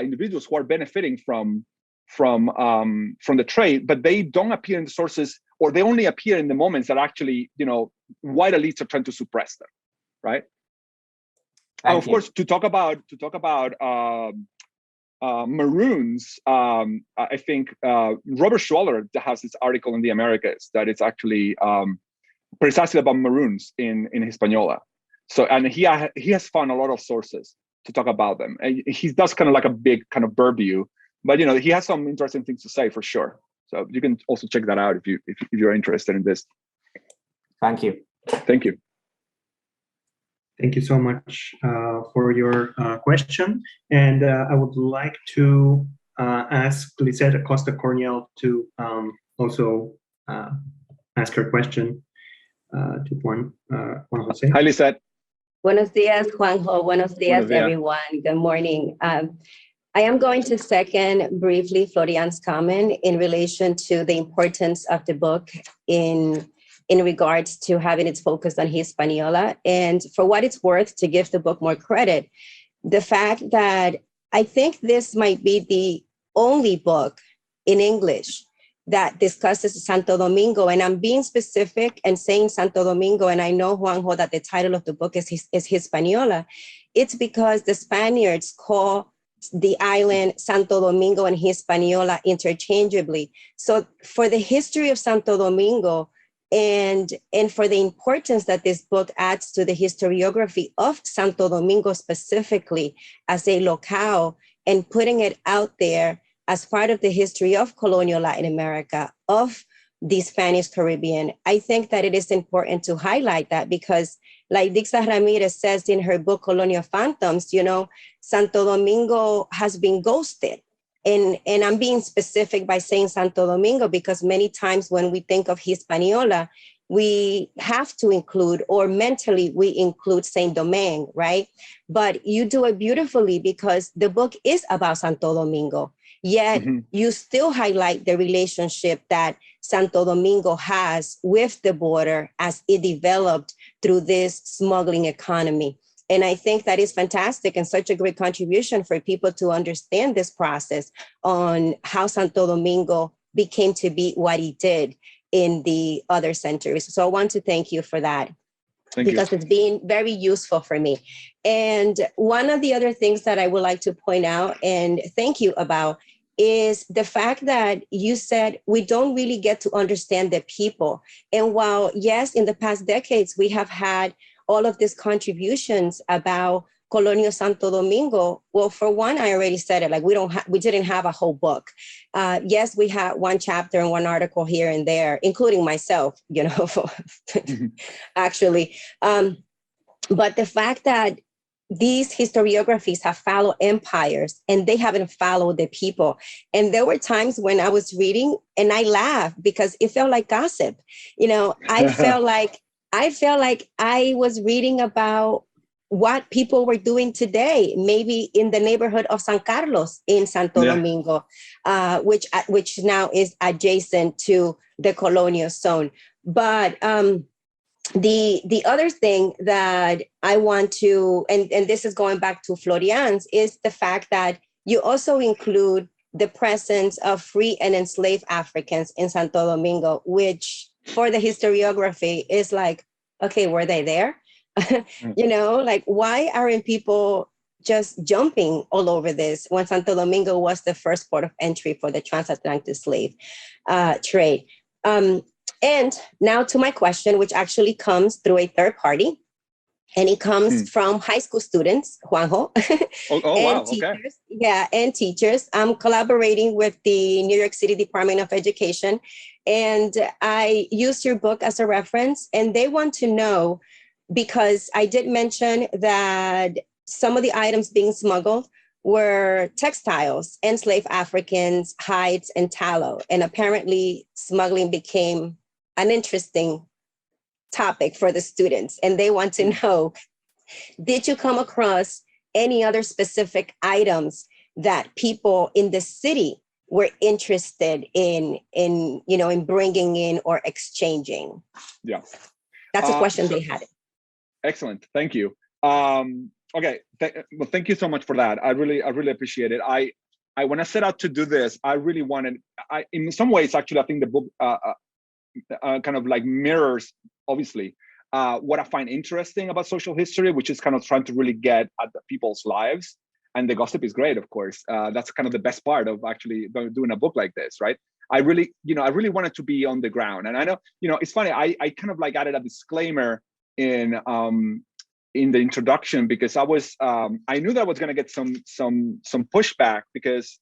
individuals who are benefiting from the trade, but they don't appear in the sources, or they only appear in the moments that actually, white elites are trying to suppress them, right? And of course, to talk about maroons, I think Robert Schwaller has this article in the Americas that it's actually precisely about maroons in Hispaniola. So, and he has found a lot of sources to talk about them. And he does kind of like a big kind of bird view, but he has some interesting things to say for sure. So you can also check that out if you're interested in this. Thank you. Thank you. Thank you so much for your question. And I would like to ask Lisette Acosta Corniel to also ask her question to Juan José. Hi, Lisette. Buenos dias, Juanjo. Buenos dias, everyone. Good morning. I am going to second briefly Florian's comment in relation to the importance of the book in regards to having its focus on Hispaniola. And for what it's worth, to give the book more credit, the fact that I think this might be the only book in English that discusses Santo Domingo. And I'm being specific and saying Santo Domingo, and I know, Juanjo, that the title of the book is Hispaniola. It's because the Spaniards call the island Santo Domingo and Hispaniola interchangeably. So for the history of Santo Domingo, and for the importance that this book adds to the historiography of Santo Domingo specifically as a locale, and putting it out there as part of the history of colonial Latin America, of the Spanish Caribbean. I think that it is important to highlight that because, like Dixa Ramirez says in her book, Colonial Phantoms, you know, Santo Domingo has been ghosted. And I'm being specific by saying Santo Domingo because many times when we think of Hispaniola, we have to include, or mentally we include Saint-Domingue, right? But you do it beautifully because the book is about Santo Domingo, yet you still highlight the relationship that Santo Domingo has with the border as it developed through this smuggling economy. And I think that is fantastic and such a great contribution for people to understand this process on how Santo Domingo became to be what he did in the other centuries. So I want to thank you for that. Because it's been very useful for me. And one of the other things that I would like to point out and thank you about is the fact that you said we don't really get to understand the people. And while, yes, in the past decades, we have had all of these contributions about Colonial Santo Domingo. Well, for one, I already said it, like we didn't have a whole book. Yes, we had one chapter and one article here and there, including myself, you know, actually. But the fact that these historiographies have followed empires and they haven't followed the people. And there were times when I was reading and I laughed because it felt like gossip. You know, I felt like I was reading about what people were doing today, maybe in the neighborhood of San Carlos in Santo Domingo, which now is adjacent to the colonial zone. But the other thing that I want to, and this is going back to Florian's, is the fact that you also include the presence of free and enslaved Africans in Santo Domingo, which for the historiography is like, okay, were they there? You know, like, why aren't people just jumping all over this when Santo Domingo was the first port of entry for the transatlantic slave trade? And now to my question, which actually comes through a third party, and it comes from high school students, Juanjo, and wow, teachers. okay. Yeah, and teachers. I'm collaborating with the New York City Department of Education, and I use your book as a reference, and they want to know, because I did mention that some of the items being smuggled were textiles, enslaved Africans, hides, and tallow. And apparently smuggling became an interesting topic for the students. And they want to know, did you come across any other specific items that people in the city were interested in bringing in or exchanging? Yeah. That's a question they had. Excellent. Thank you. Okay. Well, thank you so much for that. I really appreciate it. I when I set out to do this, I really wanted, in some ways, actually, I think the book kind of like mirrors, obviously, what I find interesting about social history, which is kind of trying to really get at the people's lives. And the gossip is great, of course. That's kind of the best part of actually doing a book like this, right? I really wanted to be on the ground. And I know, it's funny, I kind of like added a disclaimer in the introduction, because I knew that I was going to get some pushback, because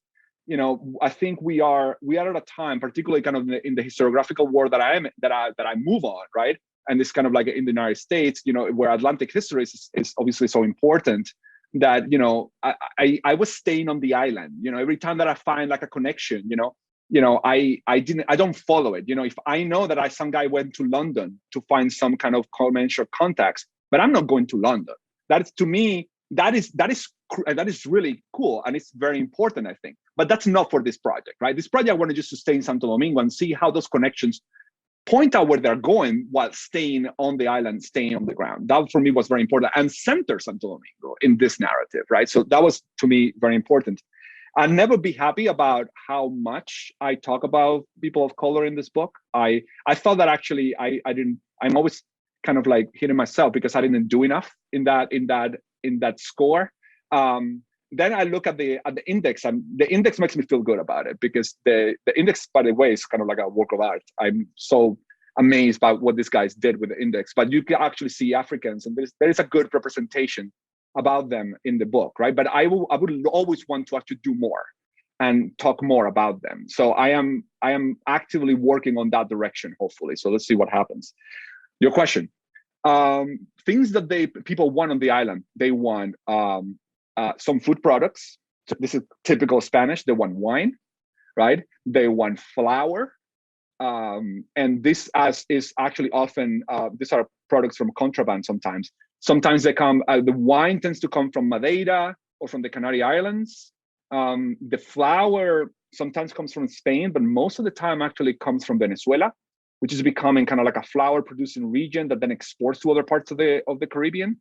I think we are at a time, particularly kind of in the historiographical world that I move on, right? And this kind of like in the United States, where Atlantic history is obviously so important, that I was staying on the island. Every time that I find like a connection, I don't follow it. If I know that some guy went to London to find some kind of commensurate contacts, but I'm not going to London. That is, to me, that is really cool, and it's very important, I think. But that's not for this project, right? This project, I want to just stay in Santo Domingo and see how those connections point out where they're going while staying on the island, staying on the ground. That for me was very important, and center Santo Domingo in this narrative, right? So that was, to me, very important. I'll never be happy about how much I talk about people of color in this book. I thought that actually I'm always kind of like hitting myself because I didn't do enough in that score. Then I look at the index, and the index makes me feel good about it, because the index, by the way, is kind of like a work of art. I'm so amazed by what these guys did with the index. But you can actually see Africans, and there is a good representation about them in the book, right? But I would always want to actually do more. and talk more about them. So I am actively working on that direction, hopefully. So let's see what happens. Your question. Things that people want on the island. They want some food products. So this is typical Spanish. They want wine, right? They want flour. And this is actually often, these are products from contraband sometimes. Sometimes they come, the wine tends to come from Madeira or from the Canary Islands. The flour sometimes comes from Spain, but most of the time actually comes from Venezuela, which is becoming kind of like a flour producing region that then exports to other parts of the Caribbean.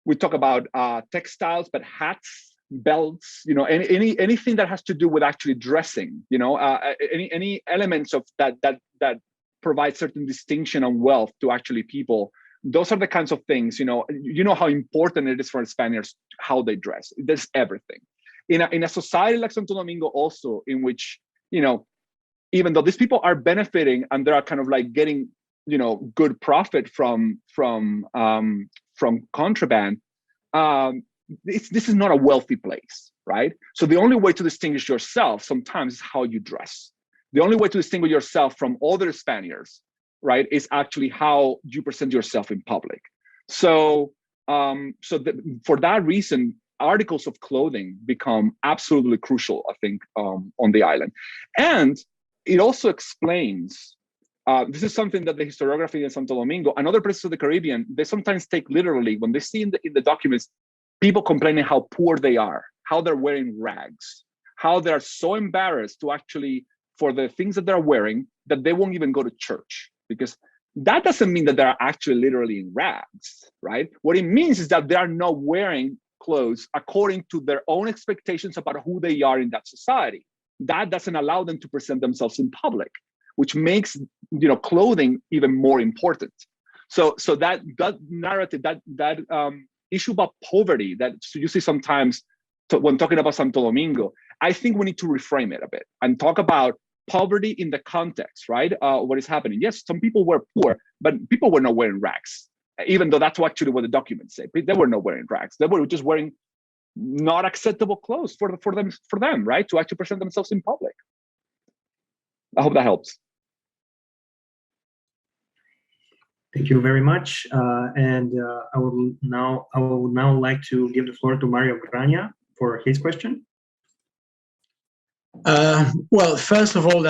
We talk about textiles, but hats, belts, you know, anything that has to do with actually dressing, you know, any elements of that provide certain distinction and wealth to actually people. Those are the kinds of things, you know how important it is for Spaniards how they dress. There's everything in a society like Santo Domingo also, in which, you know, even though these people are benefiting and they are kind of like getting, you know, good profit from contraband, this is not a wealthy place, right? So the only way to distinguish yourself sometimes is how you dress. The only way to distinguish yourself from other Spaniards, right, is actually how you present yourself in public. So, for that reason, articles of clothing become absolutely crucial, I think, on the island. And it also explains, this is something that the historiography in Santo Domingo and other places of the Caribbean, they sometimes take literally when they see in the documents, people complaining how poor they are, how they're wearing rags, how they're so embarrassed to actually, for the things that they're wearing, that they won't even go to church, because that doesn't mean that they're actually literally in rags, right? What it means is that they are not wearing clothes according to their own expectations about who they are in that society. That doesn't allow them to present themselves in public, which makes, you know, clothing even more important. So that narrative, that issue about poverty that you see sometimes when talking about Santo Domingo, I think we need to reframe it a bit and talk about poverty in the context, right? What is happening? Yes, some people were poor, but people were not wearing rags, even though that's actually what the documents say. They were not wearing rags. They were just wearing not acceptable clothes for them, right? To actually present themselves in public. I hope that helps. Thank you very much. And I would now like to give the floor to Mario Grania for his question. Well, first of all,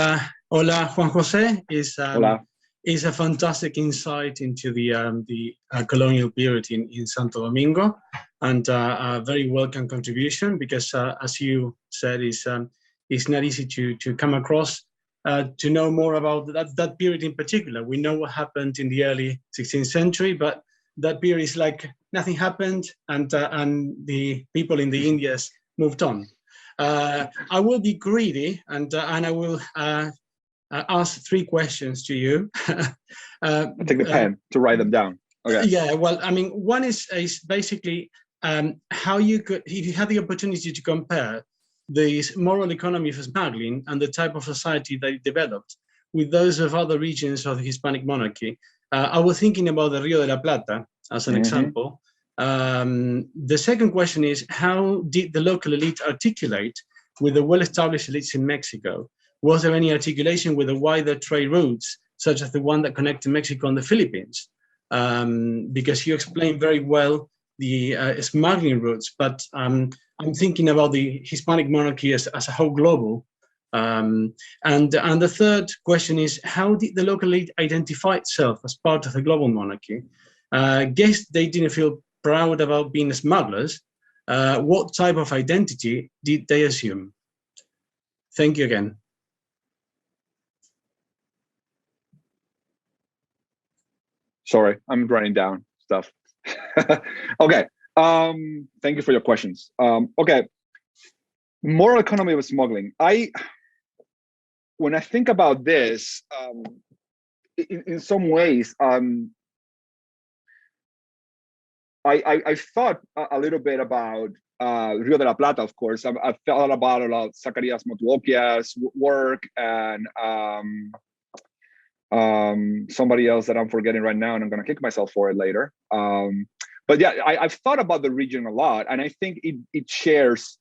hola, Juan José is a fantastic insight into the colonial period in Santo Domingo, and a very welcome contribution, because as you said, it's not easy to come across to know more about that period in particular. We know what happened in the early 16th century, but that period is like nothing happened, and the people in the Indias moved on. I will be greedy, and I will ask 3 questions to you. I'll take the pen to write them down. Okay. Yeah, well, I mean, one is basically how you could, if you had the opportunity to compare the moral economy of smuggling and the type of society that it developed with those of other regions of the Hispanic monarchy. I was thinking about the Rio de la Plata as an example. The second question is, how did the local elite articulate with the well-established elites in Mexico? Was there any articulation with the wider trade routes, such as the one that connected Mexico and the Philippines? Because you explained very well the smuggling routes, but I'm thinking about the Hispanic monarchy as a whole global. And the third question is, how did the local elite identify itself as part of the global monarchy? Guess they didn't feel proud about being smugglers. What type of identity did they assume? Thank you again. Sorry, I'm writing down stuff. Okay, thank you for your questions. Okay, moral economy of smuggling. When I think about this, in some ways, I thought a little bit about Rio de la Plata, of course. I thought about a lot of Zacarias Motuoquia's work, and somebody else that I'm forgetting right now, and I'm going to kick myself for it later. But yeah, I've thought about the region a lot, and I think it shares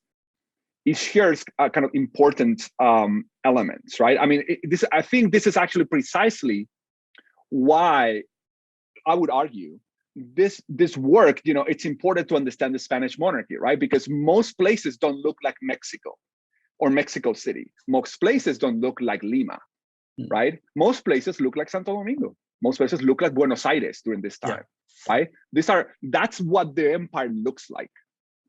it shares kind of important elements, right? I mean, I think this is actually precisely why I would argue this work, it's important to understand the Spanish monarchy, right? Because most places don't look like Mexico or Mexico City. Most places don't look like Lima, right? Most places look like Santo Domingo. Most places look like Buenos Aires during this time, right? That's what the empire looks like,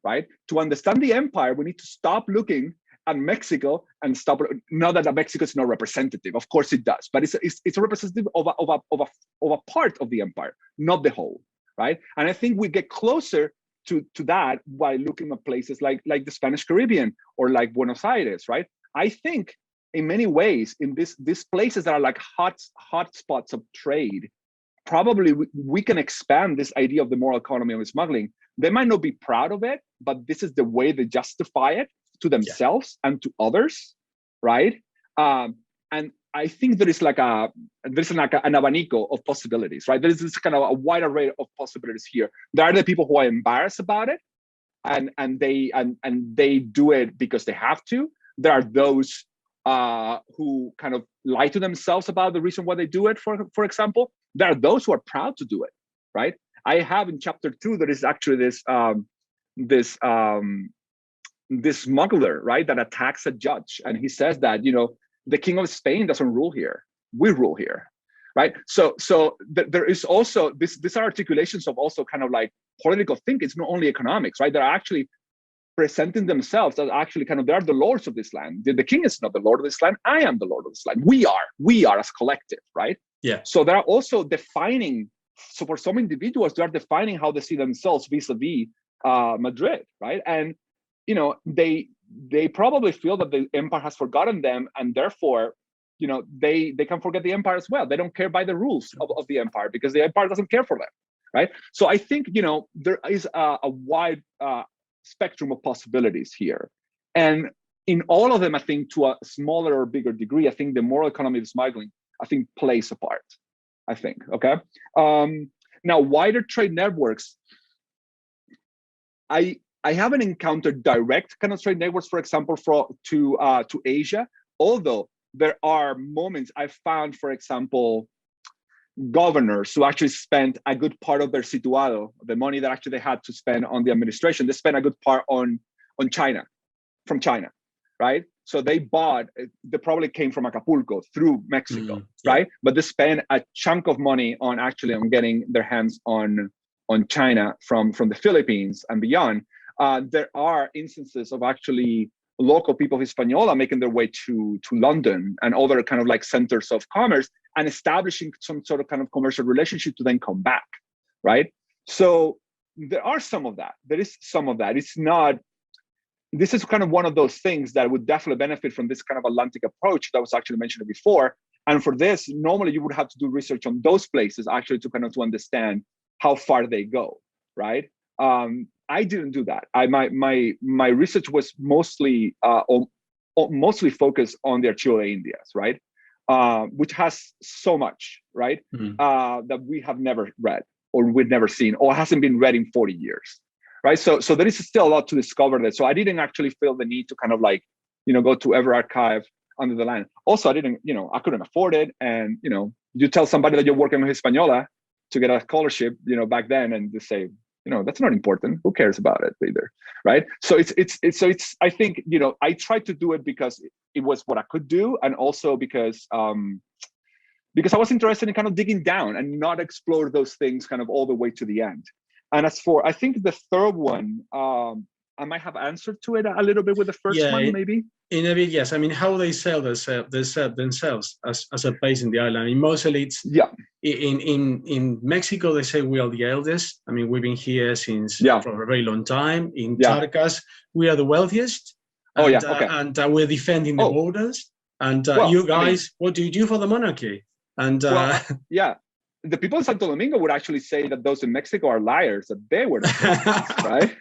right? To understand the empire, we need to stop looking at Mexico and stop. Not that Mexico is not representative, of course it does, but it's a representative of a part of the empire, not the whole, right? And I think we get closer to that by looking at places like the Spanish Caribbean or like Buenos Aires, right? I think in many ways, in these places that are like hot spots of trade, probably we can expand this idea of the moral economy of smuggling. They might not be proud of it, but this is the way they justify it to themselves and to others, right? And I think there's like an abanico of possibilities, right? There's this kind of a wide array of possibilities here. There are the people who are embarrassed about it, and they do it because they have to. There are those who kind of lie to themselves about the reason why they do it. For example, there are those who are proud to do it, right? I have in chapter 2 there is actually this smuggler, right, that attacks a judge, and he says that the King of Spain doesn't rule here; we rule here, right? So there is also these are articulations of also kind of like political thinking. It's not only economics, right? They're actually presenting themselves as actually kind of they are the lords of this land. The king is not the lord of this land. I am the lord of this land. We are as collective, right? Yeah. So they're also defining. So for some individuals, they are defining how they see themselves vis-a-vis Madrid, right? And they probably feel that the empire has forgotten them, and therefore, they can forget the empire as well. They don't care by the rules of the empire because the empire doesn't care for them, right? So I think there is a wide spectrum of possibilities here, and in all of them, I think to a smaller or bigger degree, I think the moral economy of smuggling, I think, plays a part. I think, okay. Now, wider trade networks. I haven't encountered direct kind of trade networks, for example, to Asia. Although there are moments I found, for example, governors who actually spent a good part of their situado, the money that actually they had to spend on the administration, they spent a good part on China, from China, right? So they probably came from Acapulco through Mexico, right? But they spent a chunk of money on getting their hands on China from the Philippines and beyond. There are instances of actually local people of Hispaniola making their way to London and other kind of like centers of commerce and establishing some sort of kind of commercial relationship to then come back, right? So there are some of that. There is some of that. It's not. This is kind of one of those things that would definitely benefit from this kind of Atlantic approach that was actually mentioned before. And for this, normally you would have to do research on those places actually to understand how far they go, right? I didn't do that. My research was mostly focused on the Archivo de Indias, right? Which has so much, right? That we have never read or we've never seen or hasn't been read in 40 years. Right, so there is still a lot to discover there. So I didn't actually feel the need to kind of like, go to every archive under the land. Also, I couldn't afford it. And you tell somebody that you're working on Hispaniola to get a scholarship, back then, and just say, that's not important. Who cares about it either, right? So it's. I think I tried to do it because it was what I could do, and also because I was interested in kind of digging down and not explore those things kind of all the way to the end. And as for, I think the third one, I might have answered to it a little bit with the first one, maybe. In a bit, yes. I mean, how they sell themselves as a base in the island. I mean, most elites. Yeah. In Mexico, they say we are the eldest. I mean, we've been here for a very long time. In Charcas, we are the wealthiest. And, and we're defending the borders. And you guys, what do you do for the monarchy? And the people in Santo Domingo would actually say that those in Mexico are liars, that they were the first ones, right?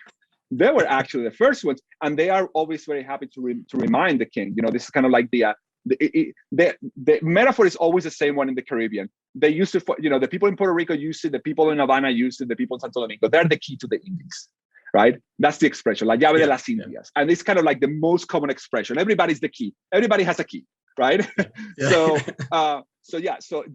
They were actually the first ones, and they are always very happy to remind the king. This is kind of like the metaphor is always the same one in the Caribbean. They used to, the people in Puerto Rico used it, the people in Havana used it, the people in Santo Domingo. They're the key to the Indies, right? That's the expression, la llave de las Indias. And it's kind of like the most common expression. Everybody's the key. Everybody has a key, right? So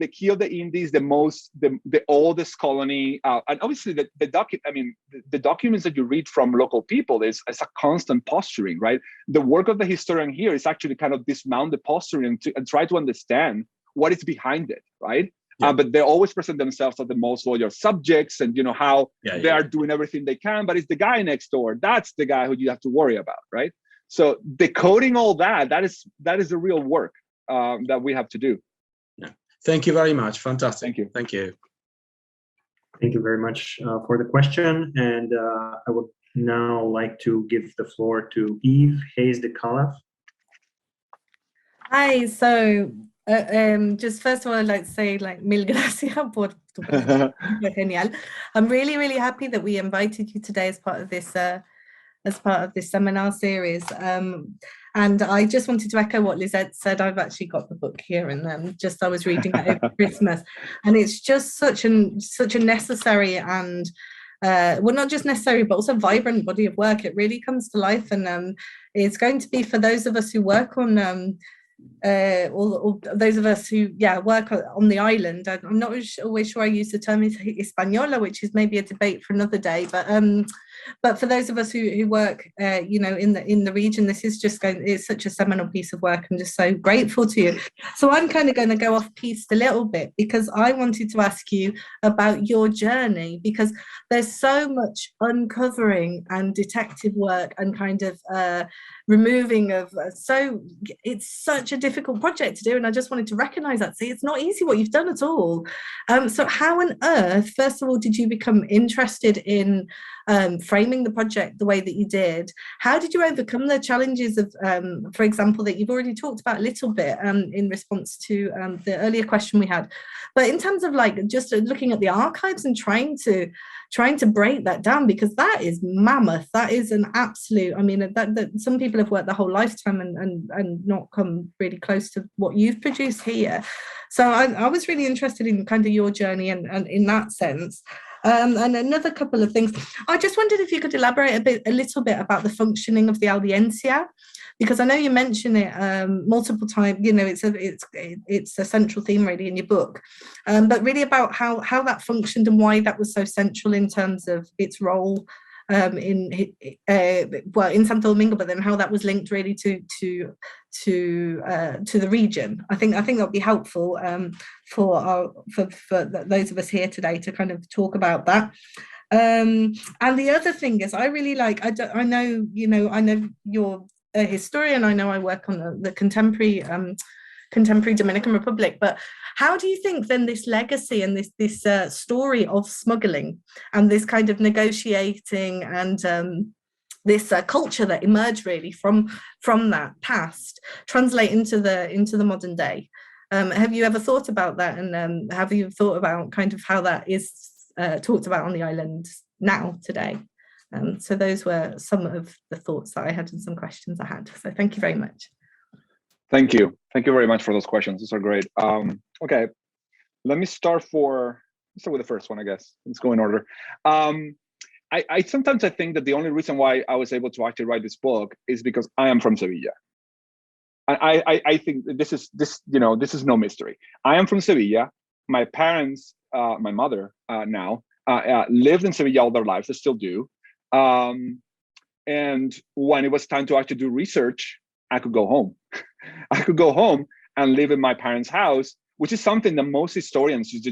the key of the Indies, the oldest colony, and obviously the documents that you read from local people is a constant posturing, right? The work of the historian here is actually kind of dismount the posturing and try to understand what is behind it, right? But they always present themselves as the most loyal subjects, and how they are doing everything they can, but it's the guy next door. That's the guy who you have to worry about, right? So decoding all that is the real work that we have to do. Yeah. Thank you very much. Fantastic. Thank you. Thank you. Thank you very much for the question. And I would now like to give the floor to Eve Hayes de Calaf. Hi, so just first of all, I'd like to say mil gracias por tu presencia. Genial. I'm really, really happy that we invited you today as part of this seminar series. And I just wanted to echo what Lizette said. I've actually got the book here, and I was reading it over Christmas, and it's just such a necessary and well, not just necessary, but also vibrant body of work. It really comes to life, and it's going to be for those of us who work on or those of us who work on the island. I'm not always sure I use the term Hispaniola, which is maybe a debate for another day, but for those of us who work in the region, this is it's such a seminal piece of work. I'm just so grateful to you. So I'm kind of going to go off piste a little bit, because I wanted to ask you about your journey, because there's so much uncovering and detective work and kind of removing of it's such a difficult project to do, and I just wanted to recognize that. See, it's not easy what you've done at all. So how on earth, first of all, did you become interested in framing the project the way that you did? How did you overcome the challenges of, for example, that you've already talked about a little bit in response to the earlier question we had, but in terms of just looking at the archives and trying to break that down, because that is mammoth. That is an absolute, that some people have worked their whole lifetime and not come really close to what you've produced here. So I was really interested in kind of your journey and in that sense. And another couple of things. I just wondered if you could elaborate a little bit about the functioning of the audiencia, because I know you mention it multiple times. It's a central theme really in your book, but really about how that functioned and why that was so central in terms of its role in Santo Domingo, but then how that was linked really to the region. I think that would be helpful for those of us here today to kind of talk about that. And the other thing is, I really I know you're a historian. I know I work on the contemporary Dominican Republic, but how do you think then this legacy and this story of smuggling and this kind of negotiating and this culture that emerged really from that past translate into the modern day? Have you ever thought about that, and have you thought about kind of how that is talked about on the island now today? So those were some of the thoughts that I had and some questions I had. So thank you very much. Thank you very much for those questions. These are great. Okay, let me start with the first one, I guess. Let's go in order. I sometimes think that the only reason why I was able to actually write this book is because I am from Sevilla. I think this is no mystery. I am from Sevilla. My parents, my mother now, lived in Sevilla all their lives. They still do. And when it was time to actually do research, I could go home. I could go home and live in my parents' house, which is something that most historians, you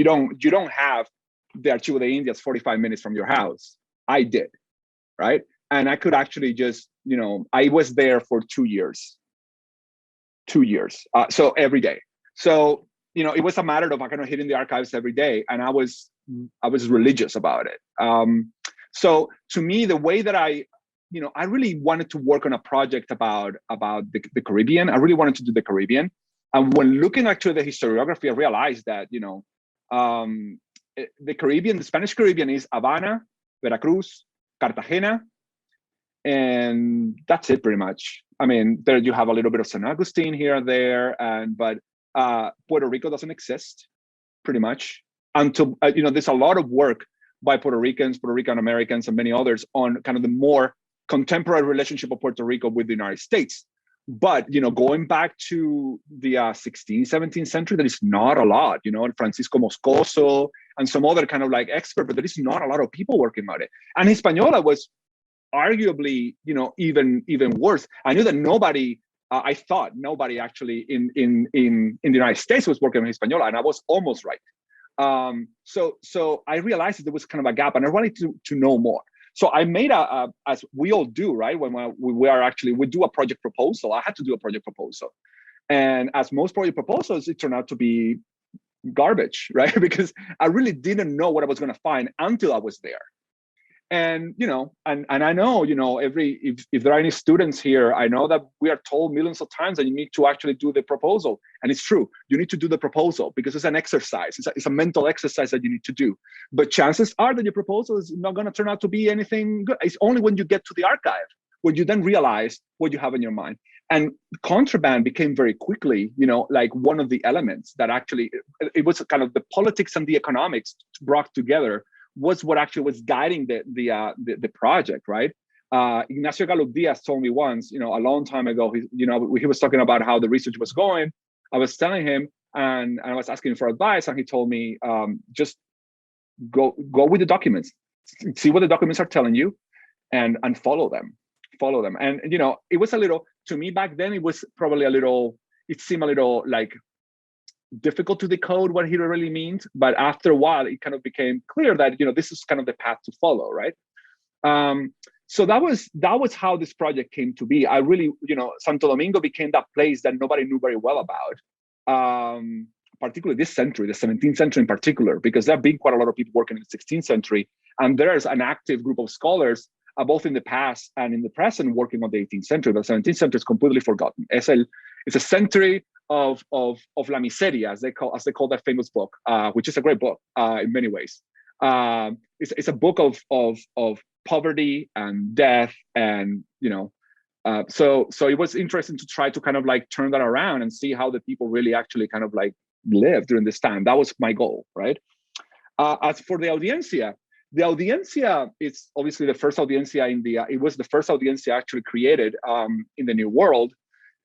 don't have the Archivo de Indias 45 minutes from your house. I did, right? And I could actually just, I was there for 2 years. 2 years. So every day. So, it was a matter of kind of hitting the archives every day, and I was religious about it. So to me, the way that I really wanted to work on a project about the Caribbean. I really wanted to do the Caribbean. And when looking actually at the historiography, I realized that, the Caribbean, the Spanish Caribbean is Havana, Veracruz, Cartagena, and that's it pretty much. There you have a little bit of San Agustin here and there, but Puerto Rico doesn't exist pretty much until, there's a lot of work by Puerto Ricans, Puerto Rican Americans, and many others on kind of the more contemporary relationship of Puerto Rico with the United States. But, going back to the 16th, 17th century, there is not a lot, Francisco Moscoso and some other kind of like expert, but there is not a lot of people working on it. And Hispaniola was arguably, even worse. I knew that nobody, I thought nobody actually in the United States was working on Hispaniola, and I was almost right. So I realized that there was kind of a gap, and I wanted to know more. So I made as we all do, right? When we do a project proposal. I had to do a project proposal. And as most project proposals, it turned out to be garbage, right? Because I really didn't know what I was going to find until I was there. And, and I know, if there are any students here, I know that we are told millions of times that you need to actually do the proposal. And it's true, you need to do the proposal because it's an exercise. It's a mental exercise that you need to do. But chances are that your proposal is not going to turn out to be anything good. It's only when you get to the archive where you then realize what you have in your mind. And contraband became very quickly, like one of the elements that actually, it was kind of the politics and the economics brought together was what actually was guiding the project, right? Ignacio Gallup Diaz told me once, a long time ago, he was talking about how the research was going. I was telling him, and I was asking for advice, and he told me, just go with the documents, see what the documents are telling you, and follow them. And it was a little, to me back then, it was probably it seemed a little like difficult to decode what he really means, but after a while it kind of became clear that this is kind of the path to follow, right? So that was how this project came to be. I really, Santo Domingo became that place that nobody knew very well about, particularly this century, the 17th century in particular, because there have been quite a lot of people working in the 16th century, and there's an active group of scholars both in the past and in the present working on the 18th century. The 17th century is completely forgotten. It's a century of La Miseria, as they call that famous book, which is a great book in many ways. It's a book of poverty and death, and so it was interesting to try to kind of like turn that around and see how the people really actually kind of like lived during this time. That was my goal, right? As for the audiencia is obviously the first audiencia it was the first audiencia actually created in the New World.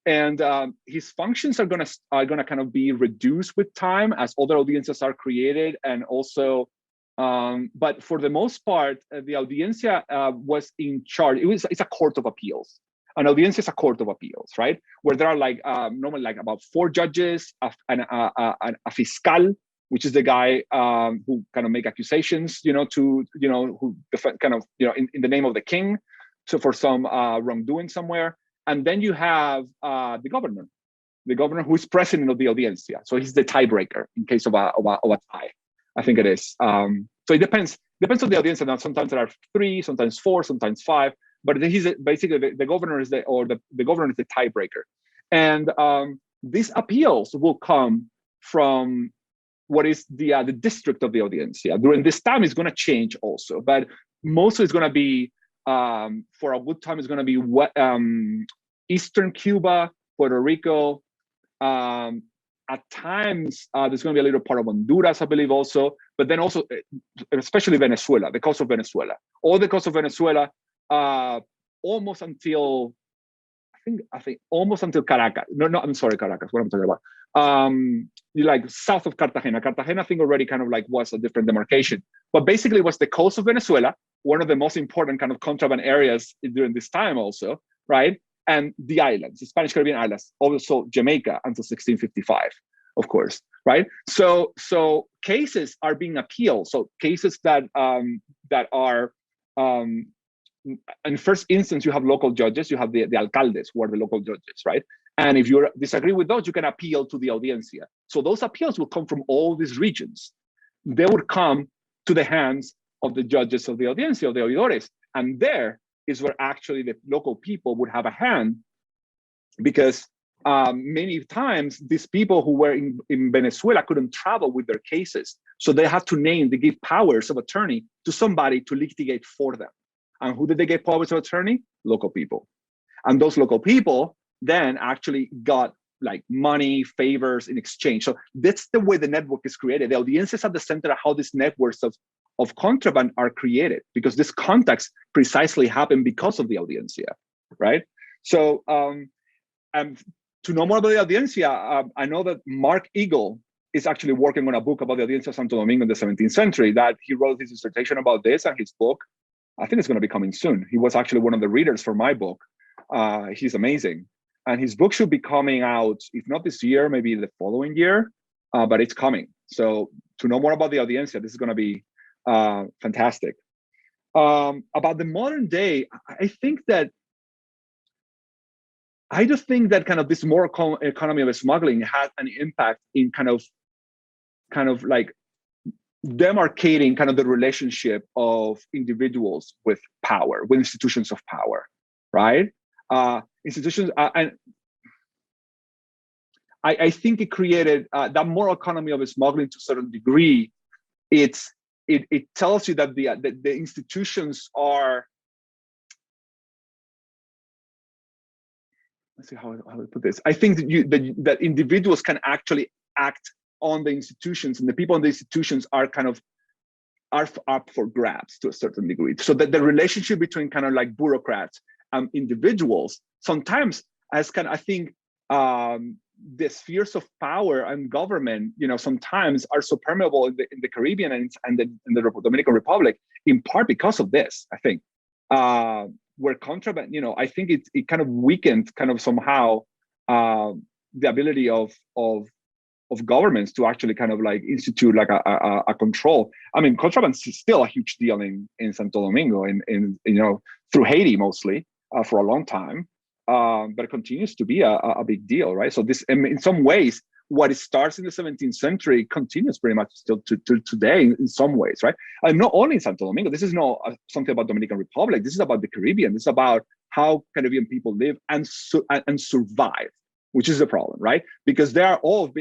And his functions are gonna kind of be reduced with time as other audiencias are created, and also, but for the most part, the audiencia was in charge. It's a court of appeals. An audiencia is a court of appeals, right? Where there are like normally like about 4 judges, a fiscal, which is the guy who kind of make accusations, who defend, kind of in the name of the king, so for some wrongdoing somewhere. And then you have the governor who is president of the audiencia. So he's the tiebreaker in case of a tie, I think it is. So it depends on the audiencia. Now, sometimes there are 3, sometimes 4, sometimes 5, but he's basically the governor is the governor is the tiebreaker. And these appeals will come from what is the district of the audiencia. During this time, it's going to change also, but mostly it's going to be, for a good time, it's going to be Eastern Cuba, Puerto Rico. At times, there's going to be a little part of Honduras, I believe, also. But then also, especially Venezuela, the coast of Venezuela. All the coast of Venezuela, almost until, I think almost until Caracas. No, I'm sorry, Caracas. What am I talking about? Like south of Cartagena. Cartagena, I think, already kind of like was a different demarcation. But basically, it was the coast of Venezuela, one of the most important kind of contraband areas during this time also, right? And the islands, the Spanish Caribbean islands, also Jamaica until 1655, of course, right? So cases are being appealed. So cases that are, in first instance, you have local judges, you have the alcaldes, who are the local judges, right? And if you disagree with those, you can appeal to the audiencia. So those appeals will come from all these regions. They would come to the hands of the judges of the audiencia, of the oidores. And there is where actually the local people would have a hand, because many times these people who were in Venezuela couldn't travel with their cases. So they had to give powers of attorney to somebody to litigate for them. And who did they get powers of attorney? Local people. And those local people then actually got like money, favors in exchange. So that's the way the network is created. The audiencia is at the center of how these networks of contraband are created, because this context precisely happened because of the audiencia, right? So, to know more about the audiencia, I know that Mark Eagle is actually working on a book about the audiencia of Santo Domingo in the 17th century, that he wrote his dissertation about this, and his book, I think it's going to be coming soon. He was actually one of the readers for my book. He's amazing. And his book should be coming out, if not this year, maybe the following year, but it's coming. So to know more about the audiencia, this is going to be fantastic. About the modern day, I just think that kind of this moral economy of smuggling has an impact in kind of like demarcating kind of the relationship of individuals with power, with institutions of power, right? Institutions, and I think it created that moral economy of smuggling to a certain degree. It tells you that the institutions are, let's see how I put this. I think that individuals can actually act on the institutions, and the people in the institutions are up for grabs to a certain degree. So that the relationship between kind of like bureaucrats and individuals sometimes, I think the spheres of power and government, sometimes are so permeable in the Caribbean and in the Dominican Republic, in part because of this, I think. Where contraband, I think it kind of weakened kind of somehow the ability of governments to actually kind of like institute like a control. I mean, contraband is still a huge deal in Santo Domingo, in through Haiti mostly for a long time, but it continues to be a big deal, right? So this, in some ways, what it starts in the 17th century continues pretty much still to today in some ways, right? And not only in Santo Domingo. This is not something about Dominican Republic. This is about the Caribbean. This is about how Caribbean people live and survive, which is the problem, right? Because they are all,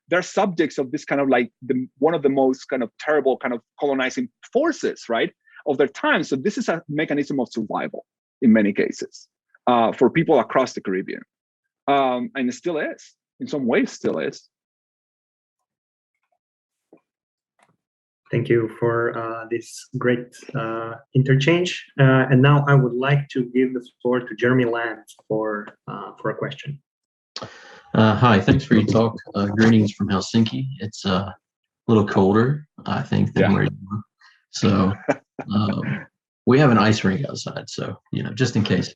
they're subjects of this kind of like one of the most kind of terrible kind of colonizing forces, right, of their time. So this is a mechanism of survival in many cases for people across the Caribbean, and it still is. In some ways, still is. Thank you for this great interchange. And now I would like to give the floor to Jeremy Land for a question. Hi, thanks for your talk. Greetings from Helsinki. It's a little colder, I think, than where you are. So we have an ice rink outside, so just in case.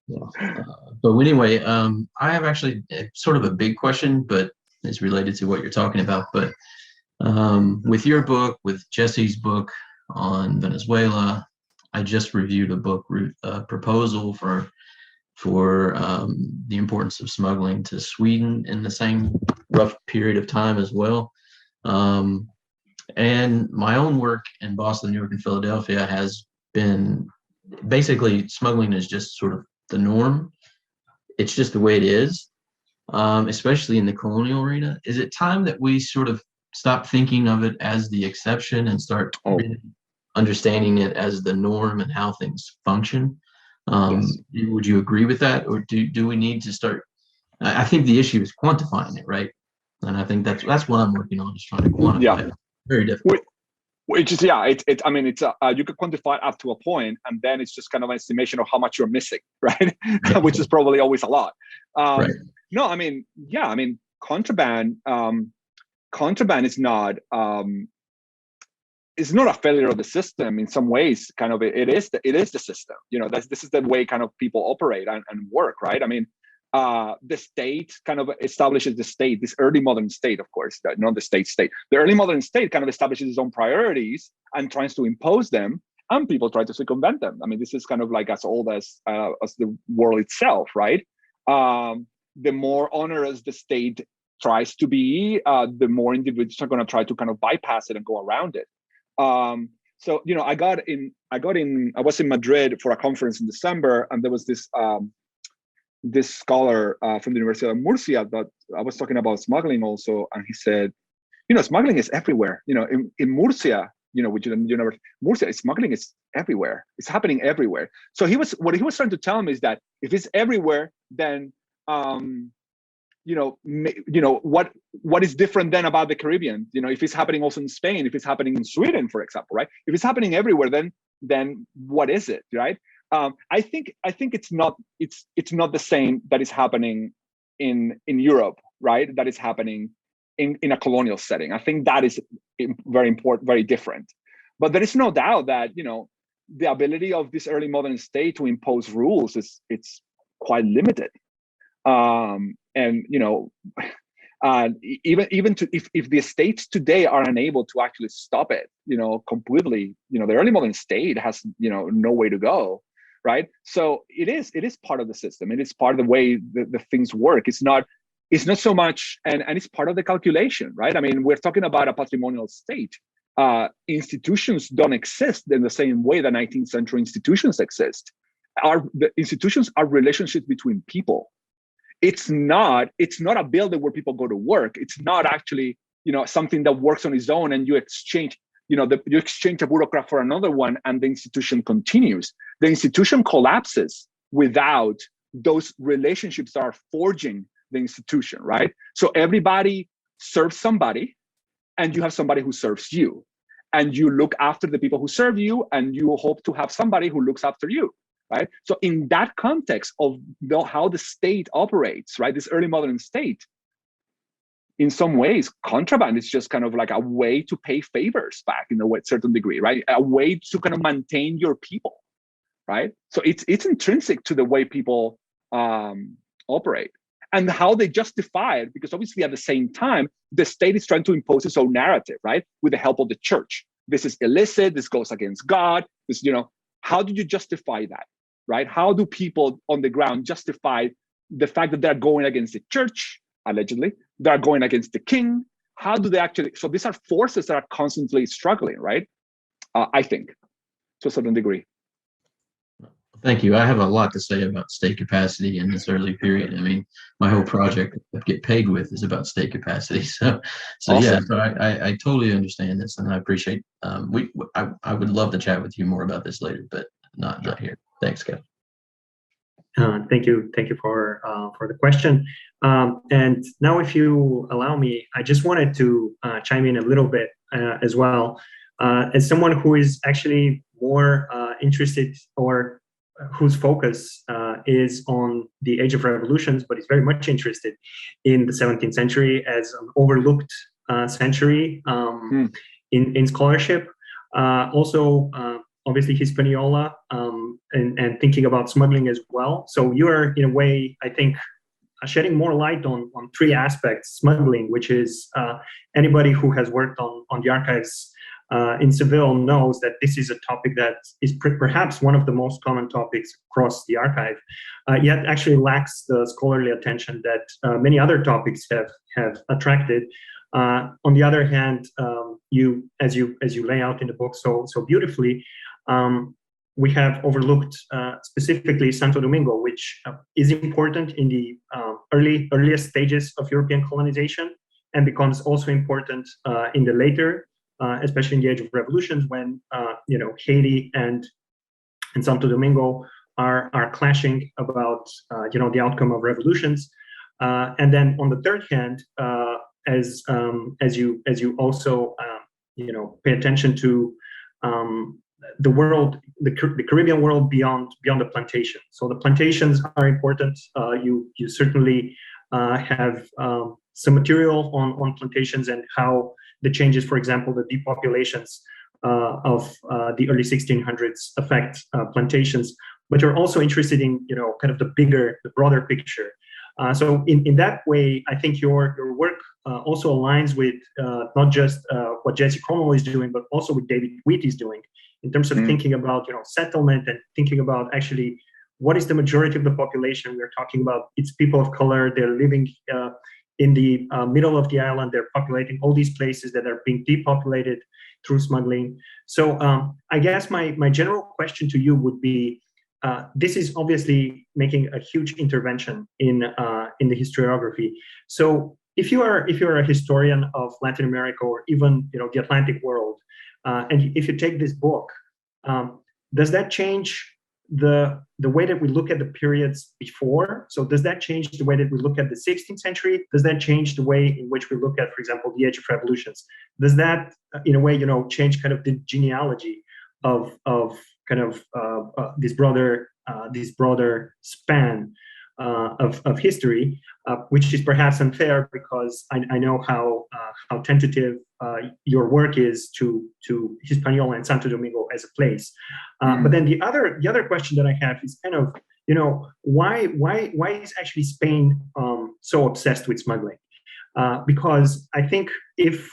But anyway, I have actually sort of a big question, but it's related to what you're talking about. But with your book, with Jesse's book on Venezuela, I just reviewed a book proposal for the importance of smuggling to Sweden in the same rough period of time as well. And my own work in Boston, New York, and Philadelphia has been basically smuggling is just sort of the norm. It's just the way it is, especially in the colonial arena. Is it time that we sort of stop thinking of it as the exception and start really understanding it as the norm and how things function? Yes. Would you agree with that, or do we need to start? I think the issue is quantifying it, right? And I think that's what I'm working on, is trying to quantify it. Very difficult. Which is, I mean, it's you could quantify it up to a point, and then it's just kind of an estimation of how much you're missing, right? Which is probably always a lot. Right. No, I mean, contraband is not it's not a failure of the system. In some ways, kind of it is the system. This is the way kind of people operate and work, right? I mean, the state kind of establishes the state, this early modern state, of course, not the state. The early modern state kind of establishes its own priorities and tries to impose them, and people try to circumvent them. I mean, this is kind of like as old as the world itself, right? The more onerous the state tries to be, the more individuals are going to try to kind of bypass it and go around it. So I was in Madrid for a conference in December, and there was this scholar from the University of Murcia that I was talking about smuggling also, and he said, smuggling is everywhere. In Murcia, which is University Murcia, smuggling is everywhere. It's happening everywhere. So what he was trying to tell me is that if it's everywhere, then what is different then about the Caribbean? If it's happening also in Spain, if it's happening in Sweden, for example, right? If it's happening everywhere, then what is it, right? I think it's not the same that is happening in Europe, right? That is happening in a colonial setting. I think that is very important, very different. But there is no doubt that the ability of this early modern state to impose rules it's quite limited. Even if the states today are unable to actually stop it, completely, the early modern state has, no way to go, right? So it is part of the system. It is part of the way the things work. It's not so much, and it's part of the calculation, right? I mean, we're talking about a patrimonial state. Institutions don't exist in the same way that 19th century institutions exist. The institutions are relationships between people. It's not a building where people go to work. It's not actually, something that works on its own and you exchange, you exchange a bureaucrat for another one and the institution continues. The institution collapses without those relationships that are forging the institution, right? So everybody serves somebody and you have somebody who serves you. And you look after the people who serve you and you hope to have somebody who looks after you. Right? So in that context of how the state operates, right, this early modern state, in some ways, contraband is just kind of like a way to pay favors back in a certain degree, right? A way to kind of maintain your people, right? So it's intrinsic to the way people operate and how they justify it, because obviously at the same time, the state is trying to impose its own narrative, right? With the help of the church. This is illicit, this goes against God, this, how do you justify that? Right? How do people on the ground justify the fact that they're going against the church, allegedly, they're going against the king? How do they actually, so these are forces that are constantly struggling, right? I think, to a certain degree. Thank you. I have a lot to say about state capacity in this early period. I mean, my whole project I get paid with is about state capacity. So awesome. Yeah, so I totally understand this, and I appreciate. I would love to chat with you more about this later, but not here. Thanks, Kev. Thank you for the question. And now, if you allow me, I just wanted to chime in a little bit as well. As someone who is actually more interested, or whose focus is on the age of revolutions, but is very much interested in the 17th century as an overlooked century in scholarship. Also, obviously Hispaniola, and thinking about smuggling as well. So you are, in a way, I think, shedding more light on three aspects: smuggling, which is anybody who has worked on the archives in Seville knows that this is a topic that is perhaps one of the most common topics across the archive, yet actually lacks the scholarly attention that many other topics have attracted. On the other hand, as you lay out in the book so beautifully, we have overlooked specifically Santo Domingo, which is important in the earliest stages of European colonization, and becomes also important in the later, especially in the age of revolutions, when Haiti and Santo Domingo are clashing about the outcome of revolutions. And then on the third hand, as you also pay attention to the world, the Caribbean world beyond the plantation. So the plantations are important. You certainly have some material on plantations and how the changes, for example, the depopulations of the early 1600s affect plantations. But you're also interested in kind of the broader picture. So in that way, I think your work also aligns with not just what Jesse Cromwell is doing, but also what David Wheat is doing in terms of thinking about settlement and thinking about actually what is the majority of the population. We're talking about it's people of color. They're living in the middle of the island. They're populating all these places that are being depopulated through smuggling. So I guess my general question to you would be, this is obviously making a huge intervention in the historiography. So if you are a historian of Latin America or even the Atlantic world, and if you take this book, does that change the way that we look at the periods before? So does that change the way that we look at the 16th century? Does that change the way in which we look at, for example, the age of revolutions? Does that, in a way, change kind of the genealogy of kind of this broader span of history, which is perhaps unfair because I know how tentative your work is to Hispaniola and Santo Domingo as a place. But then the other question that I have is kind of, why is actually Spain so obsessed with smuggling? Because I think if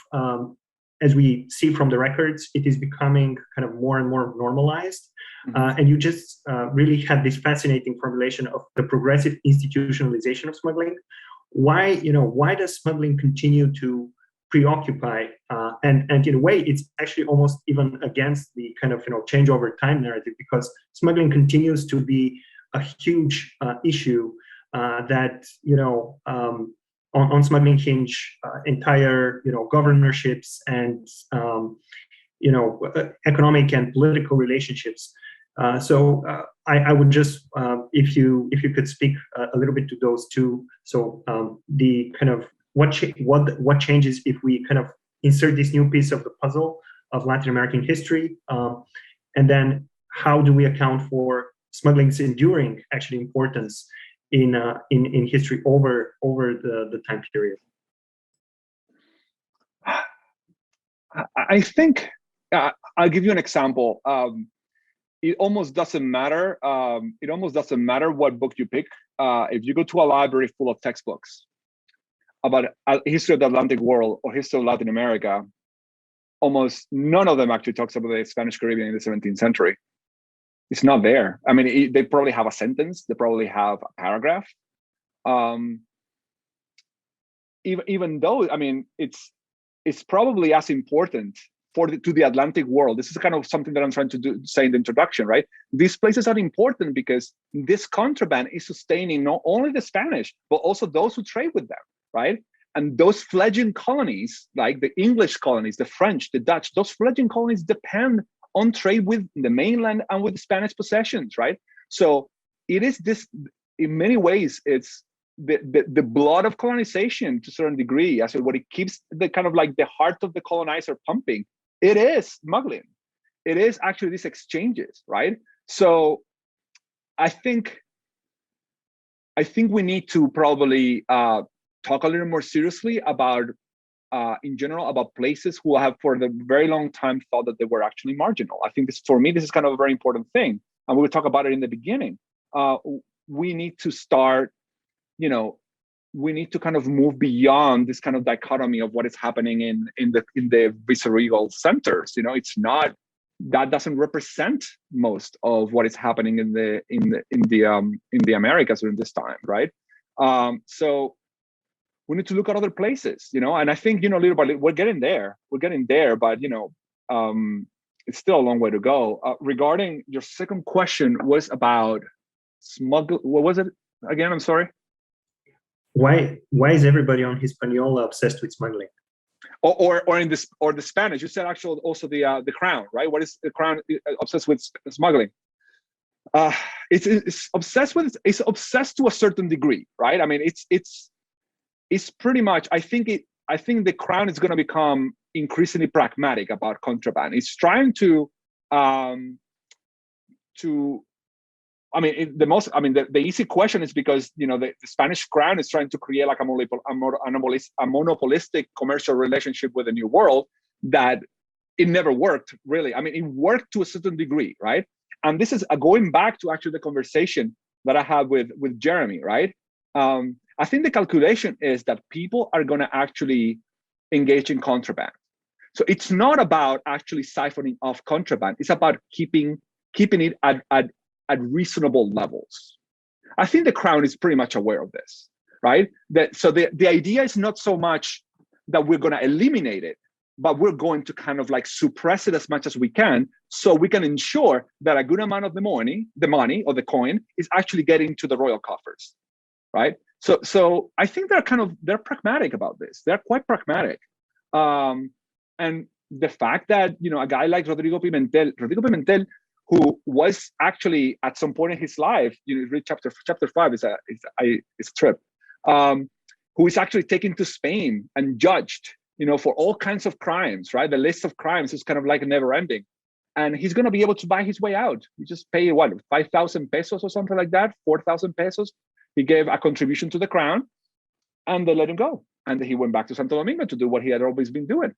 as we see from the records, it is becoming kind of more and more normalized. And you just really had this fascinating formulation of the progressive institutionalization of smuggling. Why does smuggling continue to preoccupy? And in a way, it's actually almost even against the kind of change over time narrative, because smuggling continues to be a huge issue that on smuggling hinge entire governorships and economic and political relationships. So I would just if you could speak a little bit to those two. So the kind of what changes if we kind of insert this new piece of the puzzle of Latin American history, and then how do we account for smuggling's enduring actually importance in history over the time period? I think I'll give you an example. It almost doesn't matter. It almost doesn't matter what book you pick. If you go to a library full of textbooks about history of the Atlantic world or history of Latin America, almost none of them actually talks about the Spanish Caribbean in the 17th century. It's not there. I mean, they probably have a sentence. They probably have a paragraph. Even though, I mean, it's probably as important to the Atlantic world. This is kind of something that I'm trying to say in the introduction, right? These places are important because this contraband is sustaining not only the Spanish, but also those who trade with them, right? And those fledgling colonies, like the English colonies, the French, the Dutch, those fledgling colonies depend on trade with the mainland and with Spanish possessions, right? So it is this, in many ways, it's the blood of colonization to a certain degree, as what it keeps the kind of like the heart of the colonizer pumping. It is smuggling. It is actually these exchanges, right? So I think we need to probably talk a little more seriously about, in general, about places who have for the very long time thought that they were actually marginal. I think for me, this is kind of a very important thing. And we will talk about it in the beginning. We need to start, we need to kind of move beyond this kind of dichotomy of what is happening in the viceregal centers. It's not, that doesn't represent most of what is happening in the Americas during this time, right? So we need to look at other places, and I think, little by little, we're getting there, but, it's still a long way to go. Regarding your second question was about what was it again? I'm sorry. Why is everybody on Hispaniola obsessed with smuggling? Or the Spanish? You said actually also the crown, right? What is the crown obsessed with smuggling? It's obsessed to a certain degree, right? I mean, it's pretty much. I think the crown is going to become increasingly pragmatic about contraband. It's trying to. The easy question is because the Spanish crown is trying to create like a monopolistic commercial relationship with the New World that it never worked really. I mean, it worked to a certain degree, right? And this is going back to actually the conversation that I had with Jeremy, right? I think the calculation is that people are going to actually engage in contraband. So it's not about actually siphoning off contraband. It's about keeping it at reasonable levels. I think the crown is pretty much aware of this, right? So the idea is not so much that we're going to eliminate it, but we're going to kind of like suppress it as much as we can, so we can ensure that a good amount of the money or the coin is actually getting to the royal coffers, right? So I think they're pragmatic about this. They're quite pragmatic. And the fact that, a guy like Rodrigo Pimentel, who was actually at some point in his life, read chapter 5 is a trip, who is actually taken to Spain and judged, for all kinds of crimes, right? The list of crimes is kind of like never ending. And he's going to be able to buy his way out. You just pay 5,000 pesos or something like that, 4,000 pesos. He gave a contribution to the crown and they let him go. And he went back to Santo Domingo to do what he had always been doing,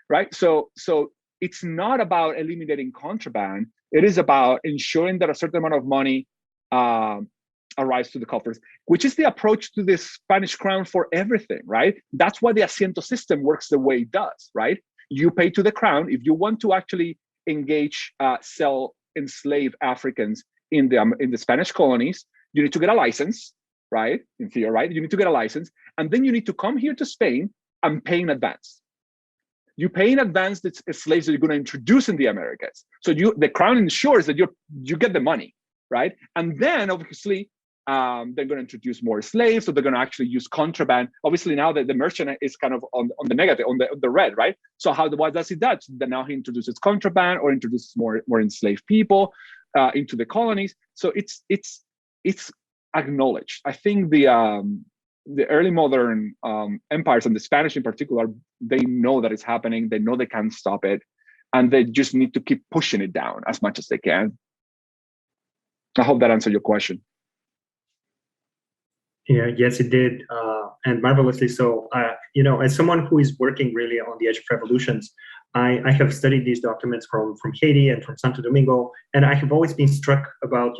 right? So it's not about eliminating contraband. It is about ensuring that a certain amount of money arrives to the coffers, which is the approach to the Spanish crown for everything, right? That's why the asiento system works the way it does, right? You pay to the crown. If you want to actually engage, sell, enslave Africans in the Spanish colonies, you need to get a license, right? In theory, right? You need to get a license, and then you need to come here to Spain and pay in advance. You pay in advance the slaves that you're going to introduce in the Americas. So the crown ensures that you get the money, right? And then obviously they're going to introduce more slaves, so they're going to actually use contraband. Obviously now the merchant is kind of on the negative, on the red, right? So what does he do? Then now he introduces contraband or introduces more enslaved people into the colonies. So it's acknowledged. I think the early modern empires, and the Spanish in particular, they know that it's happening. They know they can't stop it, and they just need to keep pushing it down as much as they can. I hope that answered your question. Yeah, yes, it did, and marvelously so. As someone who is working really on the edge of revolutions, I have studied these documents from Haiti and from Santo Domingo, and I have always been struck about,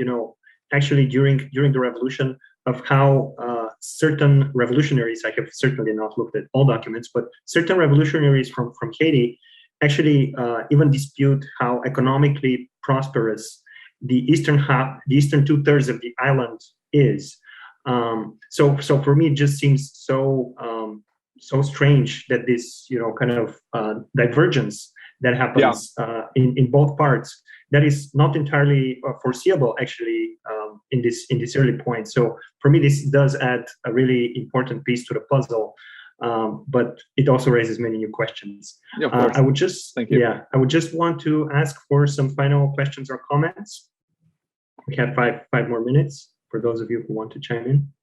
actually during the revolution, of how certain revolutionaries, I have certainly not looked at all documents, but certain revolutionaries from Haiti actually even dispute how economically prosperous the eastern 2/3 of the island is. So for me, it just seems so strange that this kind of divergence that happens in both parts, that is not entirely foreseeable actually in this early point. So for me, this does add a really important piece to the puzzle, but it also raises many new questions. Yeah, of course. I would just Thank you. I would just want to ask for some final questions or comments. We have five more minutes for those of you who want to chime in.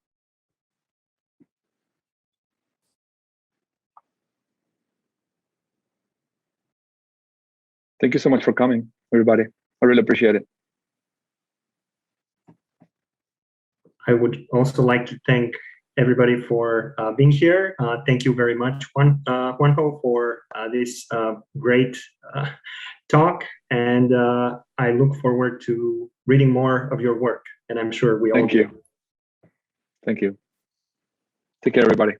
Thank you so much for coming, everybody. I really appreciate it. I would also like to thank everybody for being here. Thank you very much, Juanjo, for this great talk. And I look forward to reading more of your work. And I'm sure we all do. Thank you. Take care, everybody.